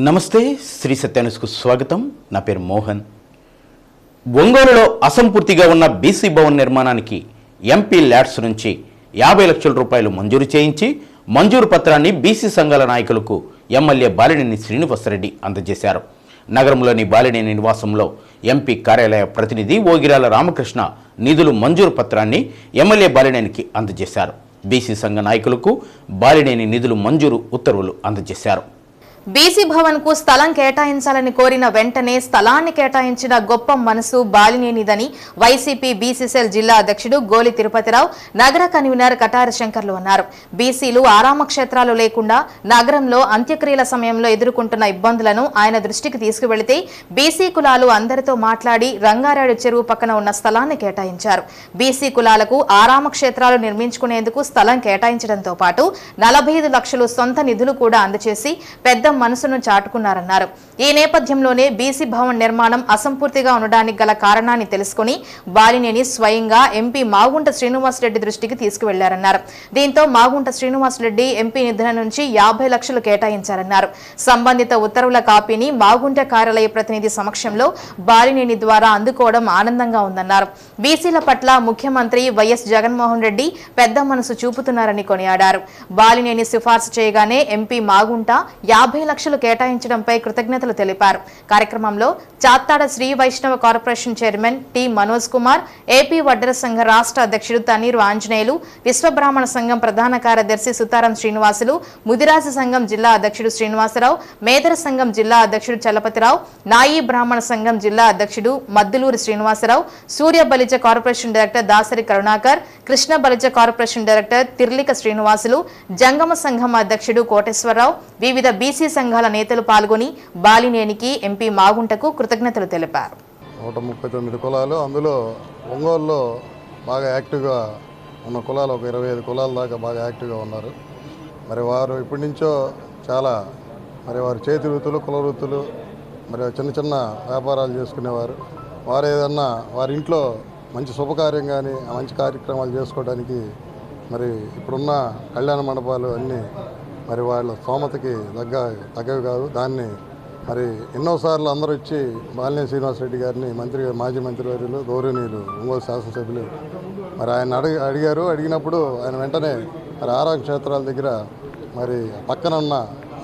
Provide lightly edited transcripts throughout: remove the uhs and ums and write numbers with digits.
నమస్తే శ్రీ సత్యాన్యూస్కు స్వాగతం. నా పేరు మోహన్. ఒంగోలులో అసంపూర్తిగా ఉన్న బీసీ భవన్ నిర్మాణానికి ఎంపీ ల్యాడ్స్ నుంచి 50 లక్షల రూపాయలు మంజూరు చేయించి మంజూరు పత్రాన్ని బీసీ సంఘాల నాయకులకు ఎమ్మెల్యే బాలినేని శ్రీనివాసరెడ్డి అందజేశారు. నగరంలోని బాలినేని నివాసంలో ఎంపీ కార్యాలయ ప్రతినిధి ఓగిరాల రామకృష్ణ నిధులు మంజూరు పత్రాన్ని ఎమ్మెల్యే బాలినేనికి అందజేశారు. బీసీ సంఘ నాయకులకు బాలినేని నిధులు మంజూరు ఉత్తర్వులు అందజేశారు. బీసీ భవన్ కు స్థలం కేటాయించాలని కోరిన వెంటనే స్థలాన్ని కేటాయించిన గొప్ప మనసు బాలినేనిదని వైసీపీ బీసీసీఎల్ జిల్లా అధ్యక్షుడు గోలి తిరుపతిరావు, నగర కన్వీనర్ కటారి శంకర్లు అన్నారు. బీసీలు ఆరామ క్షేత్రాలు లేకుండా నగరంలో అంత్యక్రియల సమయంలో ఎదుర్కొంటున్న ఇబ్బందులను ఆయన దృష్టికి తీసుకువెళితే బీసీ కులాలు అందరితో మాట్లాడి రంగారాడు చెరువు పక్కన ఉన్న స్థలాన్ని కేటాయించారు. బీసీ కులాలకు ఆరామ క్షేత్రాలు నిర్మించుకునేందుకు స్థలం కేటాయించడంతో పాటు 45 లక్షలు సొంత నిధులు కూడా అందజేసి పెద్ద మనసును చాటుకున్నారన్నారు. ఈ నేపథ్యంలోనే బీసీ భవన్ నిర్మాణం అసంపూర్తిగా ఉండడానికి గల కారణాన్ని తెలుసుకుని బాలినేని స్వయంగా ఎంపీ మాగుంట శ్రీనివాసరెడ్డి దృష్టికి తీసుకువెళ్లారన్నారు. దీంతో మాగుంట శ్రీనివాసరెడ్డి ఎంపీ నిధుల నుంచి 50 లక్షలు కేటాయించారన్నారు. సంబంధిత ఉత్తర్వుల కాపీని మాగుంట కార్యాలయ ప్రతినిధి సమక్షంలో బాలినేని ద్వారా అందుకోవడం ఆనందంగా ఉందన్నారు. బీసీల పట్ల ముఖ్యమంత్రి వైఎస్ జగన్మోహన్ రెడ్డి పెద్ద మనసు చూపుతున్నారని కొనియాడారు. బాలినేని సిఫార్సు చేయగానే ఎంపీ మాగుంట 50 లక్షలు కేటాయించడంపై కృతజ్ఞతలు తెలిపారు. కార్యక్రమంలో Chattada Sri Vaishnava corporation chairman T Manoj Kumar, AP Vaddera సంఘ రాష్ట్ర అధ్యక్షుడు తన్నీరు ఆంజనేయులు, విశ్వబ్రాహ్మణ సంఘం ప్రధాన కార్యదర్శి సుతారం శ్రీనివాసులు, ముదిరాజు సంఘం జిల్లా అధ్యక్షుడు శ్రీనివాసరావు, మేదర సంఘం జిల్లా అధ్యక్షుడు చలపతిరావు, నాయీ బ్రాహ్మణ సంఘం జిల్లా అధ్యక్షుడు Madduluri Srinivasa Rao, Surya Balija corporation director Dasari Karunakar, Krishna Balija corporation director Thirlika Srinivasulu, Jangama సంఘం అధ్యక్షుడు కోటేశ్వరరావు, వివిధ బీసీ సంఘాల నేతలు పాల్గొని బాలినేనికి ఎంపీ మాగుంటకు కృతజ్ఞతలు తెలిపారు. 139 కులాలు, అందులో ఒంగోలులో బాగా యాక్టివ్గా ఉన్న కులాలు ఒక 25 కులాల దాకా బాగా యాక్టివ్గా ఉన్నారు. మరి వారు ఇప్పటి నుంచో చాలా వారి చేతి వృత్తులు, కుల వృత్తులు, మరి చిన్న చిన్న వ్యాపారాలు చేసుకునేవారు. వారు ఏదన్నా వారి ఇంట్లో మంచి శుభకార్యం కానీ మంచి కార్యక్రమాలు చేసుకోవడానికి మరి ఇప్పుడున్న కళ్యాణ మండపాలు అన్నీ మరి వాళ్ళ స్తోమతకి తగ్గవి కాదు. దాన్ని మరి ఎన్నోసార్లు అందరూ వచ్చి బాలినేని శ్రీనివాసరెడ్డి గారిని మాజీ మంత్రివర్యులు గౌరవనీయులు ఒంగోలు శాసనసభ్యులు మరి ఆయన అడిగినప్పుడు ఆయన వెంటనే మరి ఆరామ క్షేత్రాల దగ్గర మరి పక్కన ఉన్న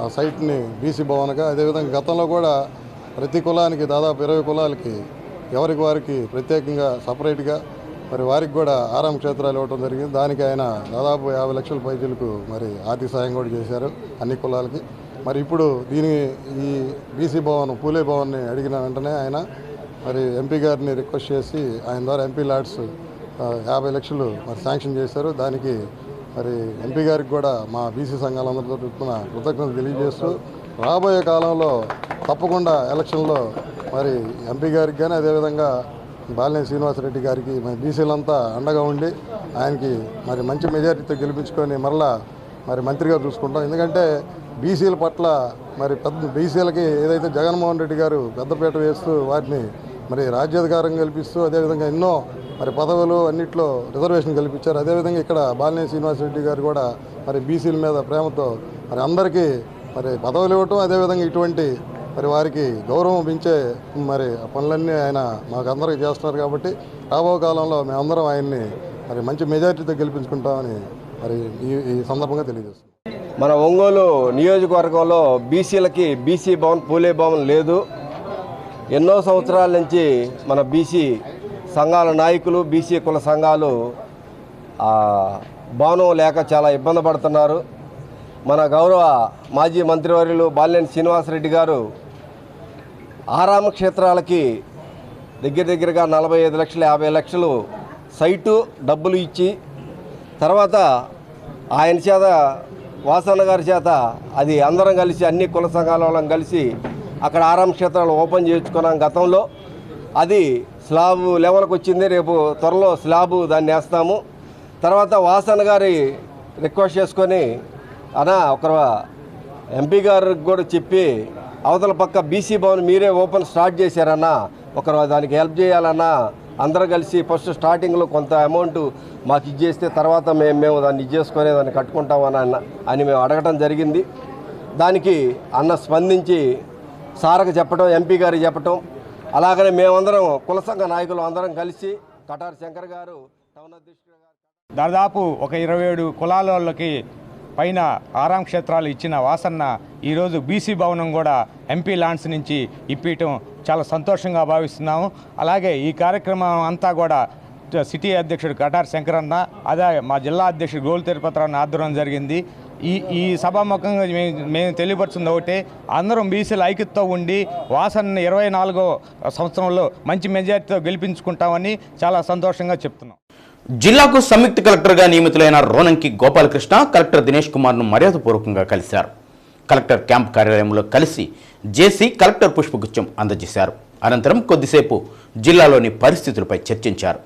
ఆ సైట్ని బీసీ భవన్గా, అదేవిధంగా గతంలో కూడా ప్రతి కులానికి దాదాపు 20 కులాలకి ఎవరికి వారికి ప్రత్యేకంగా సపరేట్గా మరి వారికి కూడా ఆరామ క్షేత్రాలు ఇవ్వడం జరిగింది. దానికి ఆయన దాదాపు 50 లక్షల పైసలకు మరి ఆర్థిక సాయం కూడా చేశారు అన్ని కులాలకి. మరి ఇప్పుడు ఈ బీసీ భవన్, పూలే భవన్ని అడిగిన వెంటనే ఆయన మరి ఎంపీ గారిని రిక్వెస్ట్ చేసి ఆయన ద్వారా ఎంపీ ల్యాడ్స్ 50 లక్షలు మరి శాంక్షన్ చేశారు. దానికి మరి ఎంపీ గారికి కూడా మా బీసీ సంఘాలందరితో తరపున కృతజ్ఞతలు తెలియజేస్తూ రాబోయే కాలంలో తప్పకుండా ఎలక్షన్లో మరి ఎంపీ గారికి కానీ అదేవిధంగా బాలినేని శ్రీనివాసరెడ్డి గారికి మరి బీసీలంతా అండగా ఉండి ఆయనకి మరి మంచి మెజారిటీతో గెలిపించుకొని మరలా మరి మంత్రిగా చూసుకుంటాం. ఎందుకంటే బీసీల పట్ల మరి బీసీలకి ఏదైతే జగన్మోహన్ రెడ్డి గారు పెద్దపీట వేస్తూ వాటిని మరి రాజ్యాధికారం కల్పిస్తూ అదేవిధంగా ఎన్నో మరి పదవులు అన్నింటిలో రిజర్వేషన్ కల్పించారు. అదేవిధంగా ఇక్కడ బాలినేని శ్రీనివాసరెడ్డి గారు కూడా మరి బీసీల మీద ప్రేమతో మరి అందరికీ మరి పదవులు ఇవ్వటం, అదేవిధంగా ఇటువంటి మరి వారికి గౌరవం పెంచే మరి పనులన్నీ ఆయన మాకందరికీ చేస్తున్నారు. కాబట్టి రాబో కాలంలో మేమందరం ఆయన్ని మరి మంచి మెజారిటీతో గెలిపించుకుంటామని మరి ఈ సందర్భంగా తెలియజేస్తున్నాం. మన ఒంగోలు నియోజకవర్గంలో బీసీలకి బీసీ భవన్, పూలే భవన్ లేదు. ఎన్నో సంవత్సరాల నుంచి మన బీసీ సంఘాల నాయకులు, బీసీ కుల సంఘాలు భవనం లేక చాలా ఇబ్బంది పడుతున్నారు. మన గౌరవ మాజీ మంత్రివర్యులు బాలినేని శ్రీనివాసరెడ్డి గారు ఆరామ క్షేత్రాలకి దగ్గరగా 45 లక్షలు 50 లక్షలు సైటు డబ్బులు ఇచ్చి తర్వాత ఆయన చేత వాసన్న గారి చేత అది అందరం కలిసి అన్ని కుల సంఘాల వాళ్ళం కలిసి అక్కడ ఆరామ క్షేత్రాలు ఓపెన్ చేయించుకున్నాం గతంలో. అది స్లాబ్ లెవెల్కి వచ్చింది. రేపు త్వరలో స్లాబు దాన్ని వేస్తాము. తర్వాత వాసన్న గారి రిక్వెస్ట్ చేసుకొని ఒక ఎంపీ గారికి కూడా చెప్పి అవతల పక్క బీసీ భవన్ మీరే ఓపెన్ స్టార్ట్ చేశారన్నా, దానికి హెల్ప్ చేయాలన్నా అందరూ కలిసి ఫస్ట్ స్టార్టింగ్లో కొంత అమౌంట్ మాకు ఇచ్చేస్తే తర్వాత మేము దాన్ని చేసుకునే దాన్ని కట్టుకుంటామని మేము అడగటం జరిగింది. దానికి అన్న స్పందించి సార్కి చెప్పటం, ఎంపీ గారికి చెప్పటం, అలాగనే మేమందరం కుల సంఘ నాయకులు అందరం కలిసి కటారి శంకర్ గారు టౌన్ అధ్యక్షుడు గారు దాదాపు ఒక 27 కులాల వాళ్ళకి పైన ఆరాం క్షేత్రాలు ఇచ్చిన వాసన్న ఈరోజు బీసీ భవనం కూడా ఎంపీ ల్యాండ్స్ నుంచి ఇప్పించడం చాలా సంతోషంగా భావిస్తున్నాము. అలాగే ఈ కార్యక్రమం అంతా కూడా సిటీ అధ్యక్షుడు కటారి శంకరన్న, అదే మా జిల్లా అధ్యక్షుడు గోలి తిరుపతిరావు ఆధ్వర్యం జరిగింది. ఈ సభాముఖంగా మేము తెలియపరుస్తుంది ఒకటే, అందరం బీసీల ఐక్యతతో ఉండి వాసన్న 24వ సంవత్సరంలో మంచి మెజార్టీతో గెలిపించుకుంటామని చాలా సంతోషంగా చెప్తున్నాం. జిల్లాకు సంయుక్త కలెక్టర్గా నియమితులైన రోనంకి గోపాలకృష్ణ కలెక్టర్ దినేష్ కుమార్ను మర్యాదపూర్వకంగా కలిశారు. కలెక్టర్ క్యాంప్ కార్యాలయంలో కలిసి జేసీ కలెక్టర్ పుష్పగుచ్చం అందజేశారు. అనంతరం కొద్దిసేపు జిల్లాలోని పరిస్థితులపై చర్చించారు.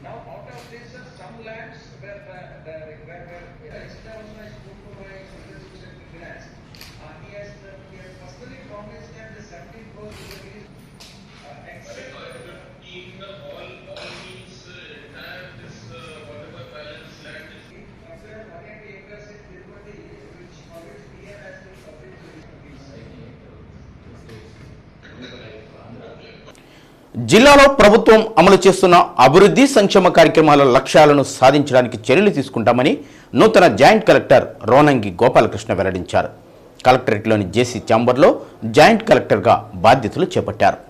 Now, out of this, some lands where yesterday also I spoke to my Secretary of Finance. He has personally promised that the 17 crores will be except 15 all means entire this whatever balance land is. After 180 acres in Tirupati, which PM has been published. జిల్లాలో ప్రభుత్వం అమలు చేస్తున్న అభివృద్ధి సంక్షేమ కార్యక్రమాల లక్ష్యాలను సాధించడానికి చర్యలు తీసుకుంటామని నూతన జాయింట్ కలెక్టర్ రోనంగి గోపాలకృష్ణ వెల్లడించారు. కలెక్టరేట్లోని జేసీ ఛాంబర్లో జాయింట్ కలెక్టర్గా బాధ్యతలు చేపట్టారు.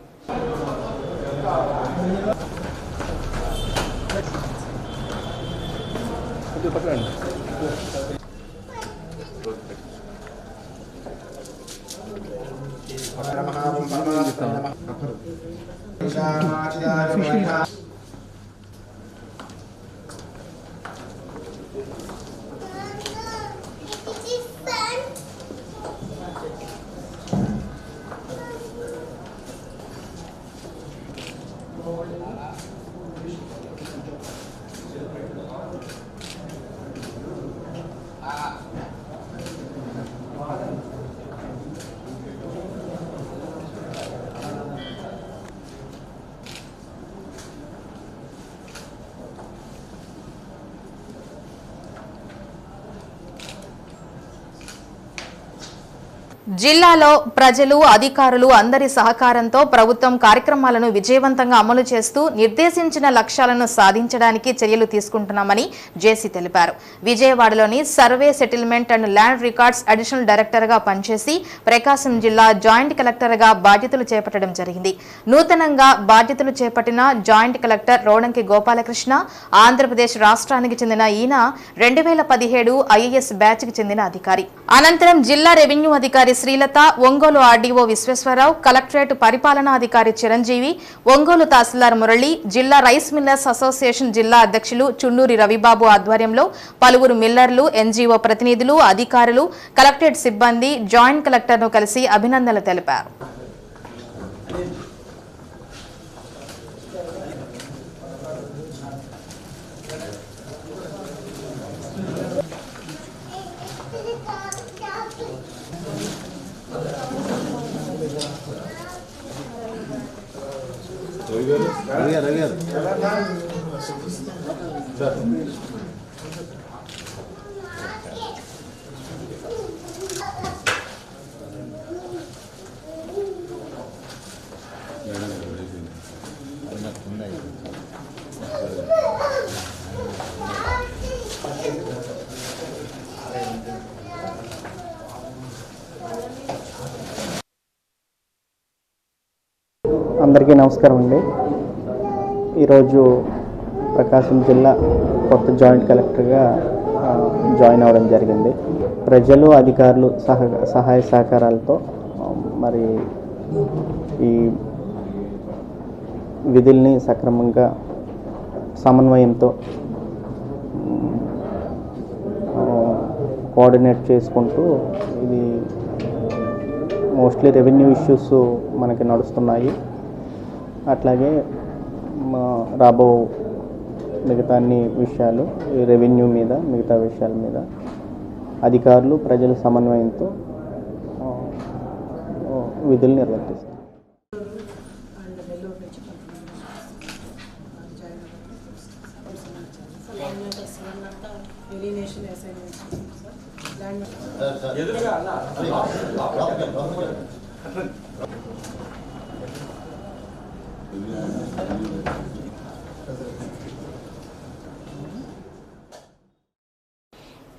జిల్లాలో ప్రజలు, అధికారులు అందరి సహకారంతో ప్రభుత్వం కార్యక్రమాలను విజయవంతంగా అమలు చేస్తూ నిర్దేశించిన లక్ష్యాలను సాధించడానికి చర్యలు తీసుకుంటున్నామని జేసీ తెలిపారు. విజయవాడలోని survey, settlement and land records additional డైరెక్టర్గా పనిచేసి ప్రకాశం జిల్లా జాయింట్ కలెక్టర్గా బాధ్యతలు చేపట్టడం జరిగింది. నూతనంగా బాధ్యతలు చేపట్టిన జాయింట్ కలెక్టర్ రోనంకి గోపాలకృష్ణ ఆంధ్రప్రదేశ్ రాష్ట్రానికి చెందిన ఈయన 2017 ఐఏఎస్ బ్యాచ్కి చెందిన అధికారి. అనంతరం జిల్లా రెవెన్యూ అధికారి శ్రీలత, ఒంగోలు ఆర్డీఓ విశ్వేశ్వరరావు, కలెక్టరేట్ పరిపాలనాధికారి చిరంజీవి, ఒంగోలు తహసీల్దార్ మురళి, జిల్లా రైస్ మిల్లర్స్ అసోసియేషన్ జిల్లా అధ్యక్షులు చుండూరి రవిబాబు ఆధ్వర్యంలో పలువురు మిల్లర్లు, ఎన్జీఓ ప్రతినిధులు, అధికారులు, కలెక్టరేట్ సిబ్బంది జాయింట్ కలెక్టర్ను కలిసి అభినందనలు తెలిపారు. అందరికీ నమస్కారం అండి. ఈరోజు ప్రకాశం జిల్లా కొత్త జాయింట్ కలెక్టర్గా జాయిన్ అవ్వడం జరిగింది. ప్రజలు, అధికారులు సహాయ సహకారాలతో మరి ఈ విధుల్ని సక్రమంగా సమన్వయంతో కోఆర్డినేట్ చేసుకుంటూ ఇది మోస్ట్లీ రెవెన్యూ ఇష్యూస్ మనకి నడుస్తున్నాయి. అట్లాగే రాబో మిగతా అన్ని విషయాలు రెవెన్యూ మీద మిగతా విషయాల మీద అధికారులు ప్రజల సమన్వయంతో విధులు నిర్వర్తిస్తారు.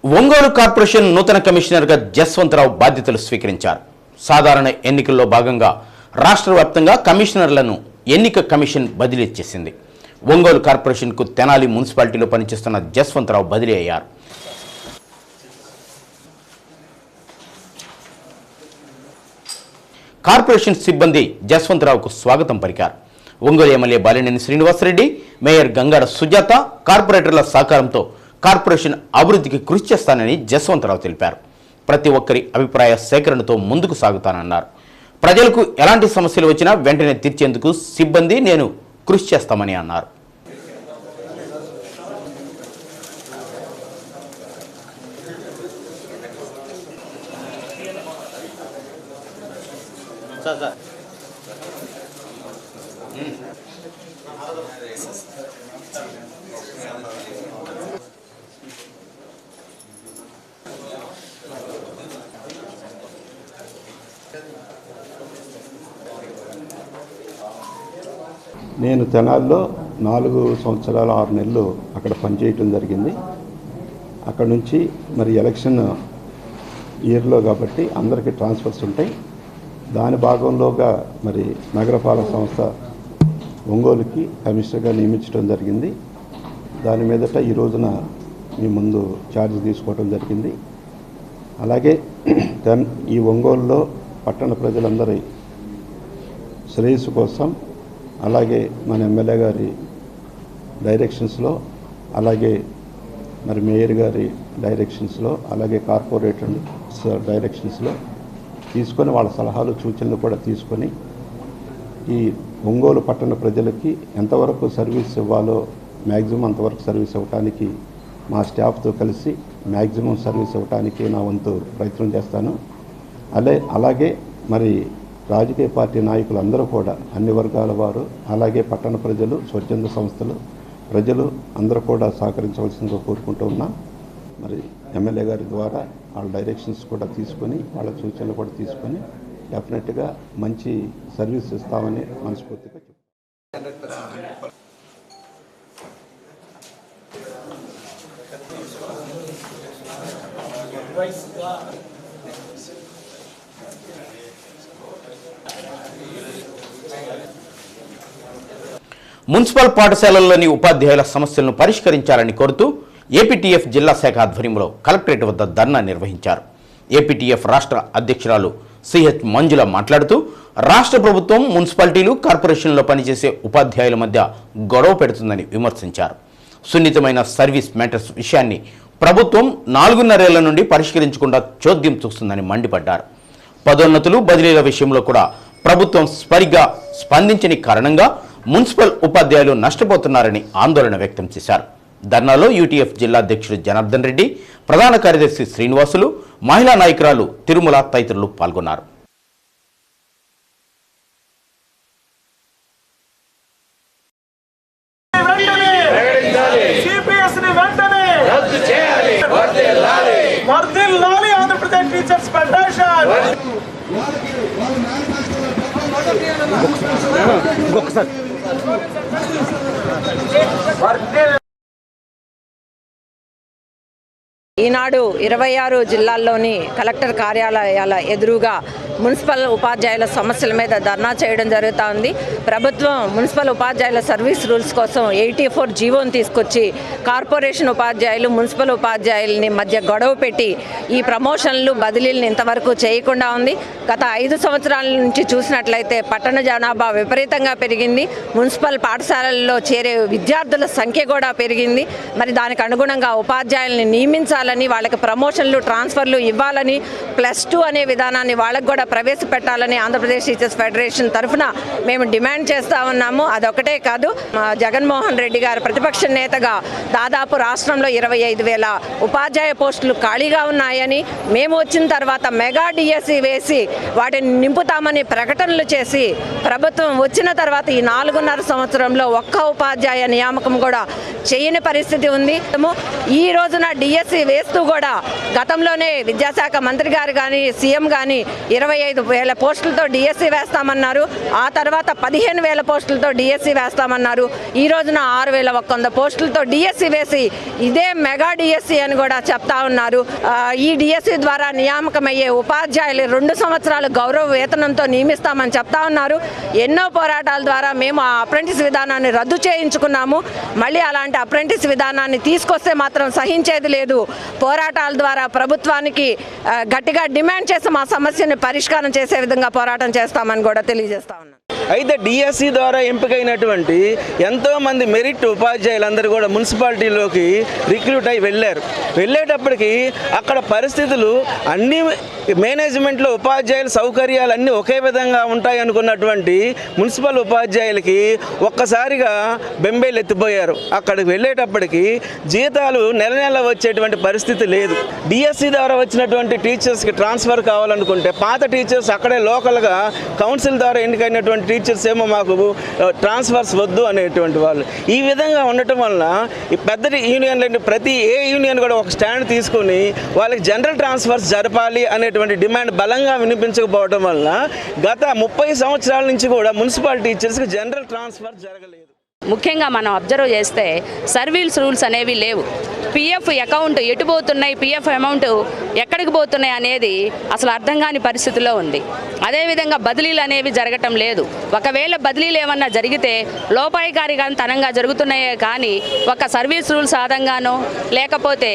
ఒంగోలు కార్పొరేషన్ నూతన కమిషనర్గా జస్వంతరావు బాధ్యతలు స్వీకరించారు. సాధారణ ఎన్నికల్లో భాగంగా రాష్ట్ర వ్యాప్తంగా కమిషనర్లను ఎన్నిక కమిషన్ బదిలీ చేసింది. ఒంగోలు కార్పొరేషన్కు తెనాలి మున్సిపాలిటీలో పనిచేస్తున్న జస్వంతరావు బదిలీ అయ్యారు. కార్పొరేషన్ సిబ్బంది జస్వంతరావుకు స్వాగతం పలికారు. ఒంగోలు ఎమ్మెల్యే బాలినేని శ్రీనివాసరెడ్డి, మేయర్ గంగాడ సుజాత, కార్పొరేటర్ల సహకారంతో కార్పొరేషన్ అభివృద్ధికి కృషి చేస్తానని జస్వంతరావు తెలిపారు. ప్రతి ఒక్కరి అభిప్రాయ సేకరణతో ముందుకు సాగుతానన్నారు. ప్రజలకు ఎలాంటి సమస్యలు వచ్చినా వెంటనే తీర్చేందుకు సిబ్బంది నేను కృషి చేస్తామని అన్నారు. నేను తెనాల్లో 4 సంవత్సరాలు 6 నెలలు అక్కడ పనిచేయటం జరిగింది. అక్కడ నుంచి మరి ఎలక్షన్ ఇయర్లో కాబట్టి అందరికీ ట్రాన్స్ఫర్స్ ఉంటాయి. దాని భాగంలోగా మరి నగరపాలక సంస్థ ఒంగోలుకి కమిషనర్గా నియమించడం జరిగింది. దాని మీదట ఈ రోజున మీ ముందు ఛార్జ్ తీసుకోవడం జరిగింది. అలాగే ఈ ఒంగోలులో పట్టణ ప్రజలందరి శ్రేయస్సు కోసం అలాగే మన ఎమ్మెల్యే గారి డైరెక్షన్స్లో, అలాగే మరి మేయర్ గారి డైరెక్షన్స్లో, అలాగే కార్పొరేటర్స్ డైరెక్షన్స్లో తీసుకొని వాళ్ళ సలహాలు సూచనలు కూడా తీసుకొని ఈ ఒంగోలు పట్టణ ప్రజలకి ఎంతవరకు సర్వీస్ ఇవ్వాలో మ్యాక్సిమం అంతవరకు సర్వీస్ ఇవ్వడానికి మా స్టాఫ్తో కలిసి మ్యాక్సిమం సర్వీస్ ఇవ్వడానికి నా వంతు ప్రయత్నం చేస్తాను. అలాగే మరి రాజకీయ పార్టీ నాయకులు అందరూ కూడా అన్ని వర్గాల వారు, అలాగే పట్టణ ప్రజలు, స్వచ్ఛంద సంస్థలు, ప్రజలు అందరూ కూడా సహకరించవలసిందిగా కోరుకుంటూ ఉన్నాం. మరి ఎమ్మెల్యే గారి ద్వారా వాళ్ళ డైరెక్షన్స్ కూడా తీసుకొని వాళ్ళ సూచనలు కూడా తీసుకొని డెఫినెట్గా మంచి సర్వీస్ ఇస్తామని మనస్ఫూర్తిగా చెప్తాను. మున్సిపల్ పాఠశాలల్లోని ఉపాధ్యాయుల సమస్యలను పరిష్కరించాలని కోరుతూ ఏపీటీఎఫ్ జిల్లా శాఖ ఆధ్వర్యంలో కలెక్టరేట్ వద్ద ధర్నా నిర్వహించారు. ఏపీటీఎఫ్ రాష్ట్ర అధ్యక్షురాలు సిహెచ్ మంజుల మాట్లాడుతూ రాష్ట్ర ప్రభుత్వం మున్సిపాలిటీలు, కార్పొరేషన్లో పనిచేసే ఉపాధ్యాయుల మధ్య గొడవ పెడుతుందని విమర్శించారు. సున్నితమైన సర్వీస్ మ్యాటర్స్ విషయాన్ని ప్రభుత్వం 4.5 ఏళ్ల నుండి పరిష్కరించకుండా చోద్యం చూస్తుందని మండిపడ్డారు. పదోన్నతులు, బదిలీల విషయంలో కూడా ప్రభుత్వం సరిగ్గా స్పందించని కారణంగా మున్సిపల్ ఉపాధ్యాయులు నష్టపోతున్నారని ఆందోళన వ్యక్తం చేశారు. ధర్నాలో యూటీఎఫ్ జిల్లా అధ్యక్షుడు జనార్దన్ రెడ్డి, ప్రధాన కార్యదర్శి శ్రీనివాసులు, మహిళా నాయకురాలు తిరుమల తదితరులు పాల్గొన్నారు. ఈనాడు 26 జిల్లాల్లోని కలెక్టర్ కార్యాలయాల ఎదురుగా మున్సిపల్ ఉపాధ్యాయుల సమస్యల మీద ధర్నా చేయడం జరుగుతూ ఉంది. ప్రభుత్వం మున్సిపల్ ఉపాధ్యాయుల సర్వీస్ రూల్స్ కోసం 84 జీవోను తీసుకొచ్చి కార్పొరేషన్ ఉపాధ్యాయులు, మున్సిపల్ ఉపాధ్యాయులని మధ్య గొడవ పెట్టి ఈ ప్రమోషన్లు, బదిలీలను ఇంతవరకు చేయకుండా ఉంది. గత 5 సంవత్సరాల నుంచి చూసినట్లయితే పట్టణ జనాభా విపరీతంగా పెరిగింది. మున్సిపల్ పాఠశాలల్లో చేరే విద్యార్థుల సంఖ్య కూడా పెరిగింది. మరి దానికి అనుగుణంగా ఉపాధ్యాయుల్ని నియమించాలి పెంచాలని, వాళ్ళకి ప్రమోషన్లు ట్రాన్స్ఫర్లు ఇవ్వాలని, +2 అనే విధానాన్ని వాళ్ళకు కూడా ప్రవేశపెట్టాలని ఆంధ్రప్రదేశ్ టీచర్స్ ఫెడరేషన్ తరఫున మేము డిమాండ్ చేస్తూ ఉన్నాము. అదొకటే కాదు, జగన్మోహన్ రెడ్డి గారు ప్రతిపక్ష నేతగా దాదాపు రాష్ట్రంలో 25,000 ఉపాధ్యాయ పోస్టులు ఖాళీగా ఉన్నాయని, మేము వచ్చిన తర్వాత మెగా డిఎస్సి వేసి వాటిని నింపుతామని ప్రకటనలు చేసి ప్రభుత్వం వచ్చిన తర్వాత ఈ 4.5 సంవత్సరంలో ఒక్క ఉపాధ్యాయ నియామకం కూడా చేయని పరిస్థితి ఉంది. ఈ రోజున డిఎస్సి వేస్తూ కూడా గతంలోనే విద్యాశాఖ మంత్రి గారు కానీ సీఎం కానీ 25,000 పోస్టులతో డిఎస్సి వేస్తామన్నారు. ఆ తర్వాత 15,000 పోస్టులతో డిఎస్సి వేస్తామన్నారు. ఈ రోజున 6,100 పోస్టులతో డిఎస్సి వేసి ఇదే మెగా డిఎస్సి అని కూడా చెప్తా ఉన్నారు. ఈ డిఎస్సి ద్వారా నియామకమయ్యే ఉపాధ్యాయులు 2 సంవత్సరాలు గౌరవ వేతనంతో నియమిస్తామని చెప్తా ఉన్నారు. ఎన్నో పోరాటాల ద్వారా మేము ఆ అప్రెంటిస్ విధానాన్ని రద్దు చేయించుకున్నాము. మళ్ళీ అలాంటి అప్రెంటిస్ విధానాన్ని తీసుకొస్తే మాత్రం సహించేది లేదు. పోరాటాల ద్వారా ప్రభుత్వానికి గట్టిగా డిమాండ్ చేసి మా సమస్యని పరిష్కారం చేసే విధంగా పోరాటం చేస్తామని కూడా తెలియజేస్తా ఉన్నాను. అయితే డిఎస్సి ద్వారా ఎంపికైనటువంటి ఎంతోమంది మెరిట్ ఉపాధ్యాయులందరూ కూడా మున్సిపాలిటీలోకి రిక్రూట్ అయి వెళ్ళేటప్పటికి అక్కడ పరిస్థితులు అన్ని మేనేజ్మెంట్లో ఉపాధ్యాయుల సౌకర్యాలు అన్నీ ఒకే విధంగా ఉంటాయి అనుకున్నటువంటి మున్సిపల్ ఉపాధ్యాయులకి ఒక్కసారిగా బెంబేలు ఎత్తిపోయారు. అక్కడికి వెళ్ళేటప్పటికి జీతాలు నెల వచ్చేటువంటి పరిస్థితి లేదు. డిఎస్సి ద్వారా వచ్చినటువంటి టీచర్స్కి ట్రాన్స్ఫర్ కావాలనుకుంటే పాత టీచర్స్ అక్కడే లోకల్గా కౌన్సిల్ ద్వారా ఎన్నికైనటువంటి టీచర్స్ ఏమో మాకు ట్రాన్స్ఫర్స్ వద్దు అనేటువంటి వాళ్ళు. ఈ విధంగా ఉండటం వలన ఈ పెద్ద యూనియన్లు ప్రతి ఏ యూనియన్ కూడా ఒక స్టాండ్ తీసుకుని వాళ్ళకి జనరల్ ట్రాన్స్ఫర్స్ జరపాలి అనేటువంటి డిమాండ్ బలంగా వినిపించకపోవడం వలన గత 30 సంవత్సరాల నుంచి కూడా మున్సిపల్ టీచర్స్కి జనరల్ ట్రాన్స్ఫర్ జరగలేదు. ముఖ్యంగా మనం అబ్జర్వ్ చేస్తే సర్వీస్ రూల్స్ అనేవి లేవు. పిఎఫ్ అకౌంట్ ఎటు పోతున్నాయి, పిఎఫ్ అమౌంట్ ఎక్కడికి పోతున్నాయి అనేది అసలు అర్థం కాని పరిస్థితిలో ఉంది. అదేవిధంగా బదిలీలు అనేవి జరగటం లేదు. ఒకవేళ బదిలీలు ఏమన్నా జరిగితే లోపాయికారితనంగా జరుగుతున్నాయే కానీ ఒక సర్వీస్ రూల్స్ ఆధారంగానో లేకపోతే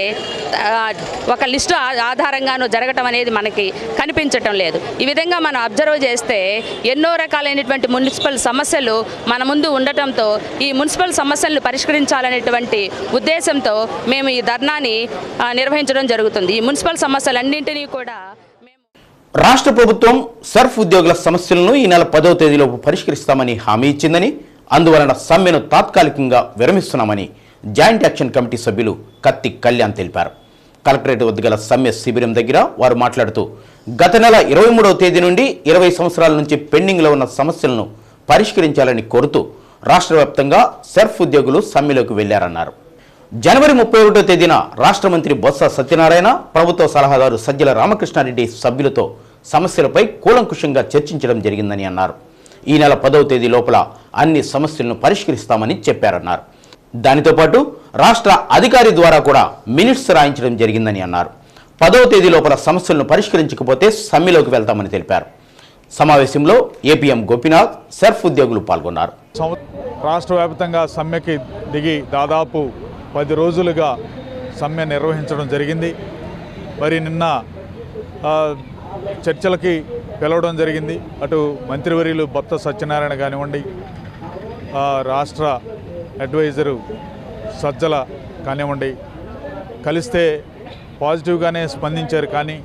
ఒక లిస్టు ఆధారంగానో జరగటం అనేది మనకి కనిపించటం లేదు. ఈ విధంగా మనం అబ్జర్వ్ చేస్తే ఎన్నో రకాలైనటువంటి మున్సిపల్ సమస్యలు మన ముందు ఉండటంతో ఈ మున్సిపల్ సమస్యలను పరిష్కరించాలనేటువంటి ఉద్దేశంతో మేము ఈ ధర్నాని నిర్వహించడం జరుగుతుంది. ఈ మున్సిపల్ సమస్యలన్నింటినీ కూడా రాష్ట్ర ప్రభుత్వం సర్ఫ్ ఉద్యోగుల సమస్యలను ఈ నెల 10వ తేదీలోపు పరిష్కరిస్తామని హామీ ఇచ్చిందని, అందువలన సమ్మెను తాత్కాలికంగా విరమిస్తున్నామని జాయింట్ యాక్షన్ కమిటీ సభ్యులు కత్తి కళ్యాణ్ తెలిపారు. కలెక్టరేట్ వద్ద గల సమ్మె శిబిరం దగ్గర వారు మాట్లాడుతూ గత నెల 23వ తేదీ నుండి 20 సంవత్సరాల నుంచి పెండింగ్లో ఉన్న సమస్యలను పరిష్కరించాలని కోరుతూ రాష్ట్ర వ్యాప్తంగా సర్ఫ్ ఉద్యోగులు సమ్మెలోకి వెళ్లారన్నారు. జనవరి 31వ తేదీన రాష్ట్ర మంత్రి బొత్స సత్యనారాయణ, ప్రభుత్వ సలహాదారు సజ్జల రామకృష్ణారెడ్డి సభ్యులతో సమస్యలపై కూలంకుషంగా చర్చించడం జరిగిందని అన్నారు. ఈ నెల 10వ తేదీ లోపల అన్ని సమస్యలను పరిష్కరిస్తామని చెప్పారన్నారు. దానితో పాటు రాష్ట్ర అధికారి ద్వారా కూడా మినిట్స్ రాయించడం జరిగిందని అన్నారు. 10వ తేదీ లోపల సమస్యలను పరిష్కరించకపోతే సమ్మెలోకి వెళ్తామని తెలిపారు. సమావేశంలో ఏపీఎం గోపీనాథ్, సర్ఫ్ ఉద్యోగులు పాల్గొన్నారు. రాష్ట్ర వ్యాప్తంగా సమ్మెకి దిగి దాదాపు 10 రోజులుగా సమ్మె నిర్వహించడం జరిగింది. మరి నిన్న చర్చలకి పిలవడం జరిగింది. అటు మంత్రివర్యులు బొత్స సత్యనారాయణ కానివ్వండి, రాష్ట్ర అడ్వైజరు సజ్జల కానివ్వండి, కలిస్తే పాజిటివ్గానే స్పందించారు. కానీ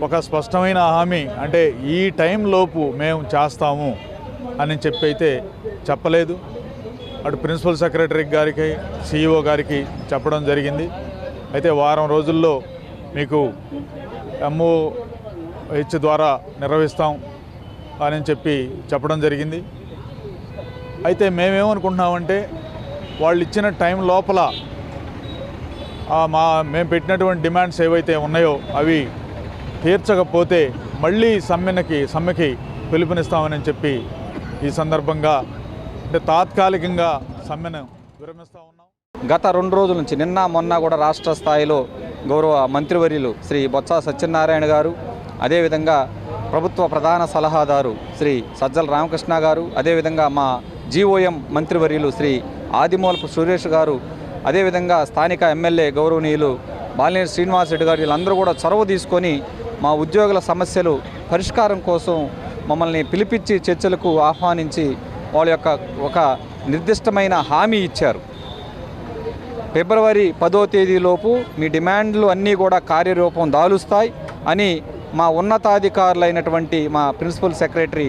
ఒక స్పష్టమైన హామీ అంటే ఈ టైంలోపు మేము చేస్తాము అని చెప్పి అయితే చెప్పలేదు. అటు ప్రిన్సిపల్ సెక్రటరీ గారికి, సిఇఓ గారికి చెప్పడం జరిగింది. అయితే వారం రోజుల్లో మీకు MOH ద్వారా నిర్వహిస్తాం అని చెప్పడం జరిగింది. అయితే మేమేమనుకుంటున్నామంటే వాళ్ళు ఇచ్చిన టైం లోపల మేము పెట్టినటువంటి డిమాండ్స్ ఏవైతే ఉన్నాయో అవి తీర్చకపోతే మళ్ళీ సమ్మెకి పిలుపునిస్తామని చెప్పి ఈ సందర్భంగా అంటే తాత్కాలికంగా సమ్మెను విరమిస్తూ ఉన్నాం. గత 2 రోజుల నుంచి నిన్న మొన్న కూడా రాష్ట్ర స్థాయిలో గౌరవ మంత్రివర్యులు శ్రీ బొత్స సత్యనారాయణ గారు, అదేవిధంగా ప్రభుత్వ ప్రధాన సలహాదారు శ్రీ సజ్జల రామకృష్ణ గారు, అదేవిధంగా మా GOM మంత్రివర్యులు శ్రీ ఆదిమూలపు సురేష్ గారు, అదేవిధంగా స్థానిక ఎమ్మెల్యే గౌరవనీయులు బాలినేని శ్రీనివాసరెడ్డి గారు వీళ్ళందరూ కూడా చొరవ తీసుకొని మా ఉద్యోగుల సమస్యలు పరిష్కారం కోసం మమ్మల్ని పిలిపించి చర్చలకు ఆహ్వానించి వాళ్ళ యొక్క ఒక నిర్దిష్టమైన హామీ ఇచ్చారు. ఫిబ్రవరి 10వ తేదీలోపు మీ డిమాండ్లు అన్నీ కూడా కార్యరూపం దాలుస్తాయి అని మా ఉన్నతాధికారులైనటువంటి మా ప్రిన్సిపల్ సెక్రటరీ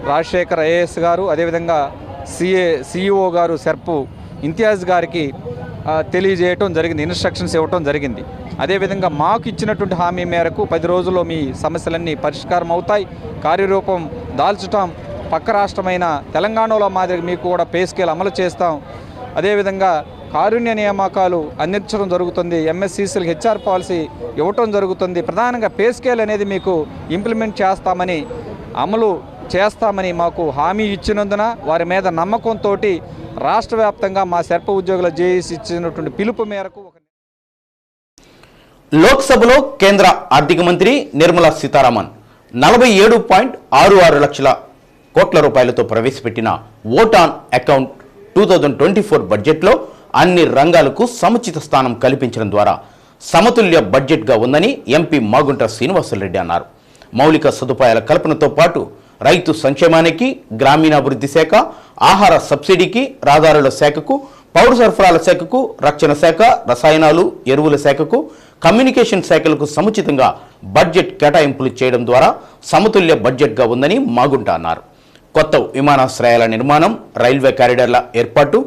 రాజశేఖర్ ఐఏఎస్ గారు, అదేవిధంగా సిఇఓ గారు సెర్పు ఇంతియాజ్ గారికి తెలియజేయటం జరిగింది, ఇన్స్ట్రక్షన్స్ ఇవ్వటం జరిగింది. అదేవిధంగా మాకు ఇచ్చినటువంటి హామీ మేరకు 10 రోజుల్లో మీ సమస్యలన్నీ పరిష్కారం అవుతాయి, కార్యరూపం దాల్చటం. పక్క రాష్ట్రమైన తెలంగాణలో మాదిరి మీకు కూడా పే స్కేల్ అమలు చేస్తాం. అదేవిధంగా కారుణ్య నియామకాలు అందించడం జరుగుతుంది, ఎంఎస్సీసీలకు హెచ్ఆర్ పాలసీ ఇవ్వటం జరుగుతుంది. ప్రధానంగా పే స్కేల్ అనేది మీకు ఇంప్లిమెంట్ చేస్తామని, అమలు చేస్తామని మాకు హామీ ఇచ్చినందున వారి మీద నమ్మకంతో రాష్ట్ర వ్యాప్తంగా మా సెర్ప ఉద్యోగుల జేఏసీ ఇచ్చినటువంటి పిలుపు మేరకు లోక్సభలో కేంద్ర ఆర్థిక మంత్రి నిర్మలా సీతారామన్ 47.66 లక్షల కోట్ల రూపాయలతో ప్రవేశపెట్టిన ఓట్ ఆన్ అకౌంట్ 2024 బడ్జెట్లో అన్ని రంగాలకు సముచిత స్థానం కల్పించడం ద్వారా సమతుల్య బడ్జెట్గా ఉందని ఎంపీ మాగుంట శ్రీనివాసులరెడ్డి అన్నారు. మౌలిక సదుపాయాల కల్పనతో పాటు రైతు సంక్షేమానికి, గ్రామీణాభివృద్ధి శాఖ, ఆహార సబ్సిడీకి, రహదారుల శాఖకు, పౌర సరఫరాల శాఖకు, రక్షణ శాఖ, రసాయనాలు, ఎరువుల శాఖకు, కమ్యూనికేషన్ శాఖలకు సముచితంగా బడ్జెట్ కేటాయింపులు చేయడం ద్వారా సమతుల్య బడ్జెట్గా ఉందని మాగుంట అన్నారు. కొత్త విమానాశ్రయాల నిర్మాణం, రైల్వే కారిడార్ల ఏర్పాటు,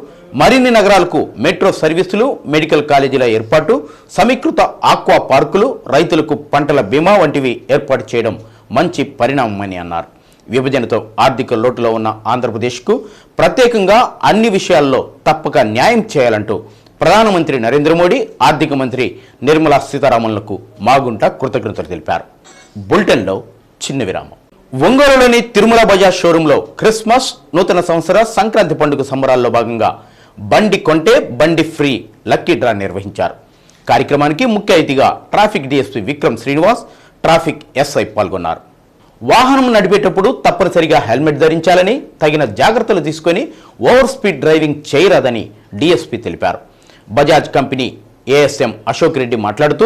మరిన్ని నగరాలకు మెట్రో సర్వీసులు, మెడికల్ కాలేజీల ఏర్పాటు, సమీకృత ఆక్వా పార్కులు, రైతులకు పంటల బీమా వంటివి ఏర్పాటు చేయడం మంచి పరిణామమని అన్నారు. విభజనతో ఆర్థిక లోటులో ఉన్న ఆంధ్రప్రదేశ్కు ప్రత్యేకంగా అన్ని విషయాల్లో తప్పక న్యాయం చేయాలంటూ ప్రధానమంత్రి నరేంద్ర మోడీ, ఆర్థిక మంత్రి నిర్మలా సీతారామన్లకు మాగుంట కృతజ్ఞతలు తెలిపారు. బులెటిన్లో చిన్న విరామం. ఒంగోలులోని తిరుమల బజార్ షోరూంలో క్రిస్మస్, నూతన సంవత్సర, సంక్రాంతి పండుగ సంబరాల్లో భాగంగా బండి కొంటే బండి ఫ్రీ లక్కీ డ్రా నిర్వహించారు. కార్యక్రమానికి ముఖ్య అతిథిగా traffic DSP Vikram Srinivas, traffic SI పాల్గొన్నారు. వాహనం నడిపేటప్పుడు తప్పనిసరిగా హెల్మెట్ ధరించాలని, తగిన జాగ్రత్తలు తీసుకొని ఓవర్ స్పీడ్ డ్రైవింగ్ చేయరాదని డీఎస్పీ తెలిపారు. బజాజ్ కంపెనీ ఏఎస్ఎం అశోక్ రెడ్డి మాట్లాడుతూ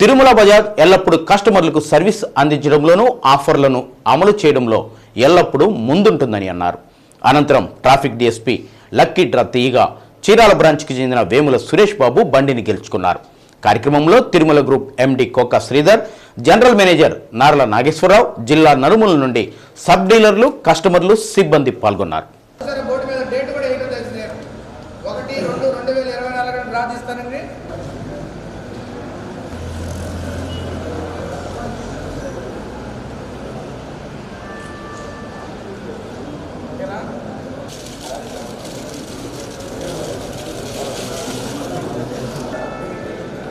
తిరుమల బజాజ్ ఎల్లప్పుడూ కస్టమర్లకు సర్వీస్ అందించడంలోనూ, ఆఫర్లను అమలు చేయడంలో ఎల్లప్పుడూ ముందుంటుందని అన్నారు. అనంతరం ట్రాఫిక్ డీఎస్పీ లక్కీ డ్రా తీయగా చీరాల బ్రాంచ్కి చెందిన వేముల సురేష్ బాబు బండిని గెలుచుకున్నారు. కార్యక్రమంలో Tirumala group MD Koka Sridhar, general manager Narala Nageswara Rao, జిల్లా నలుమూల నుండి సబ్ డీలర్లు, కస్టమర్లు, సిబ్బంది పాల్గొన్నారు.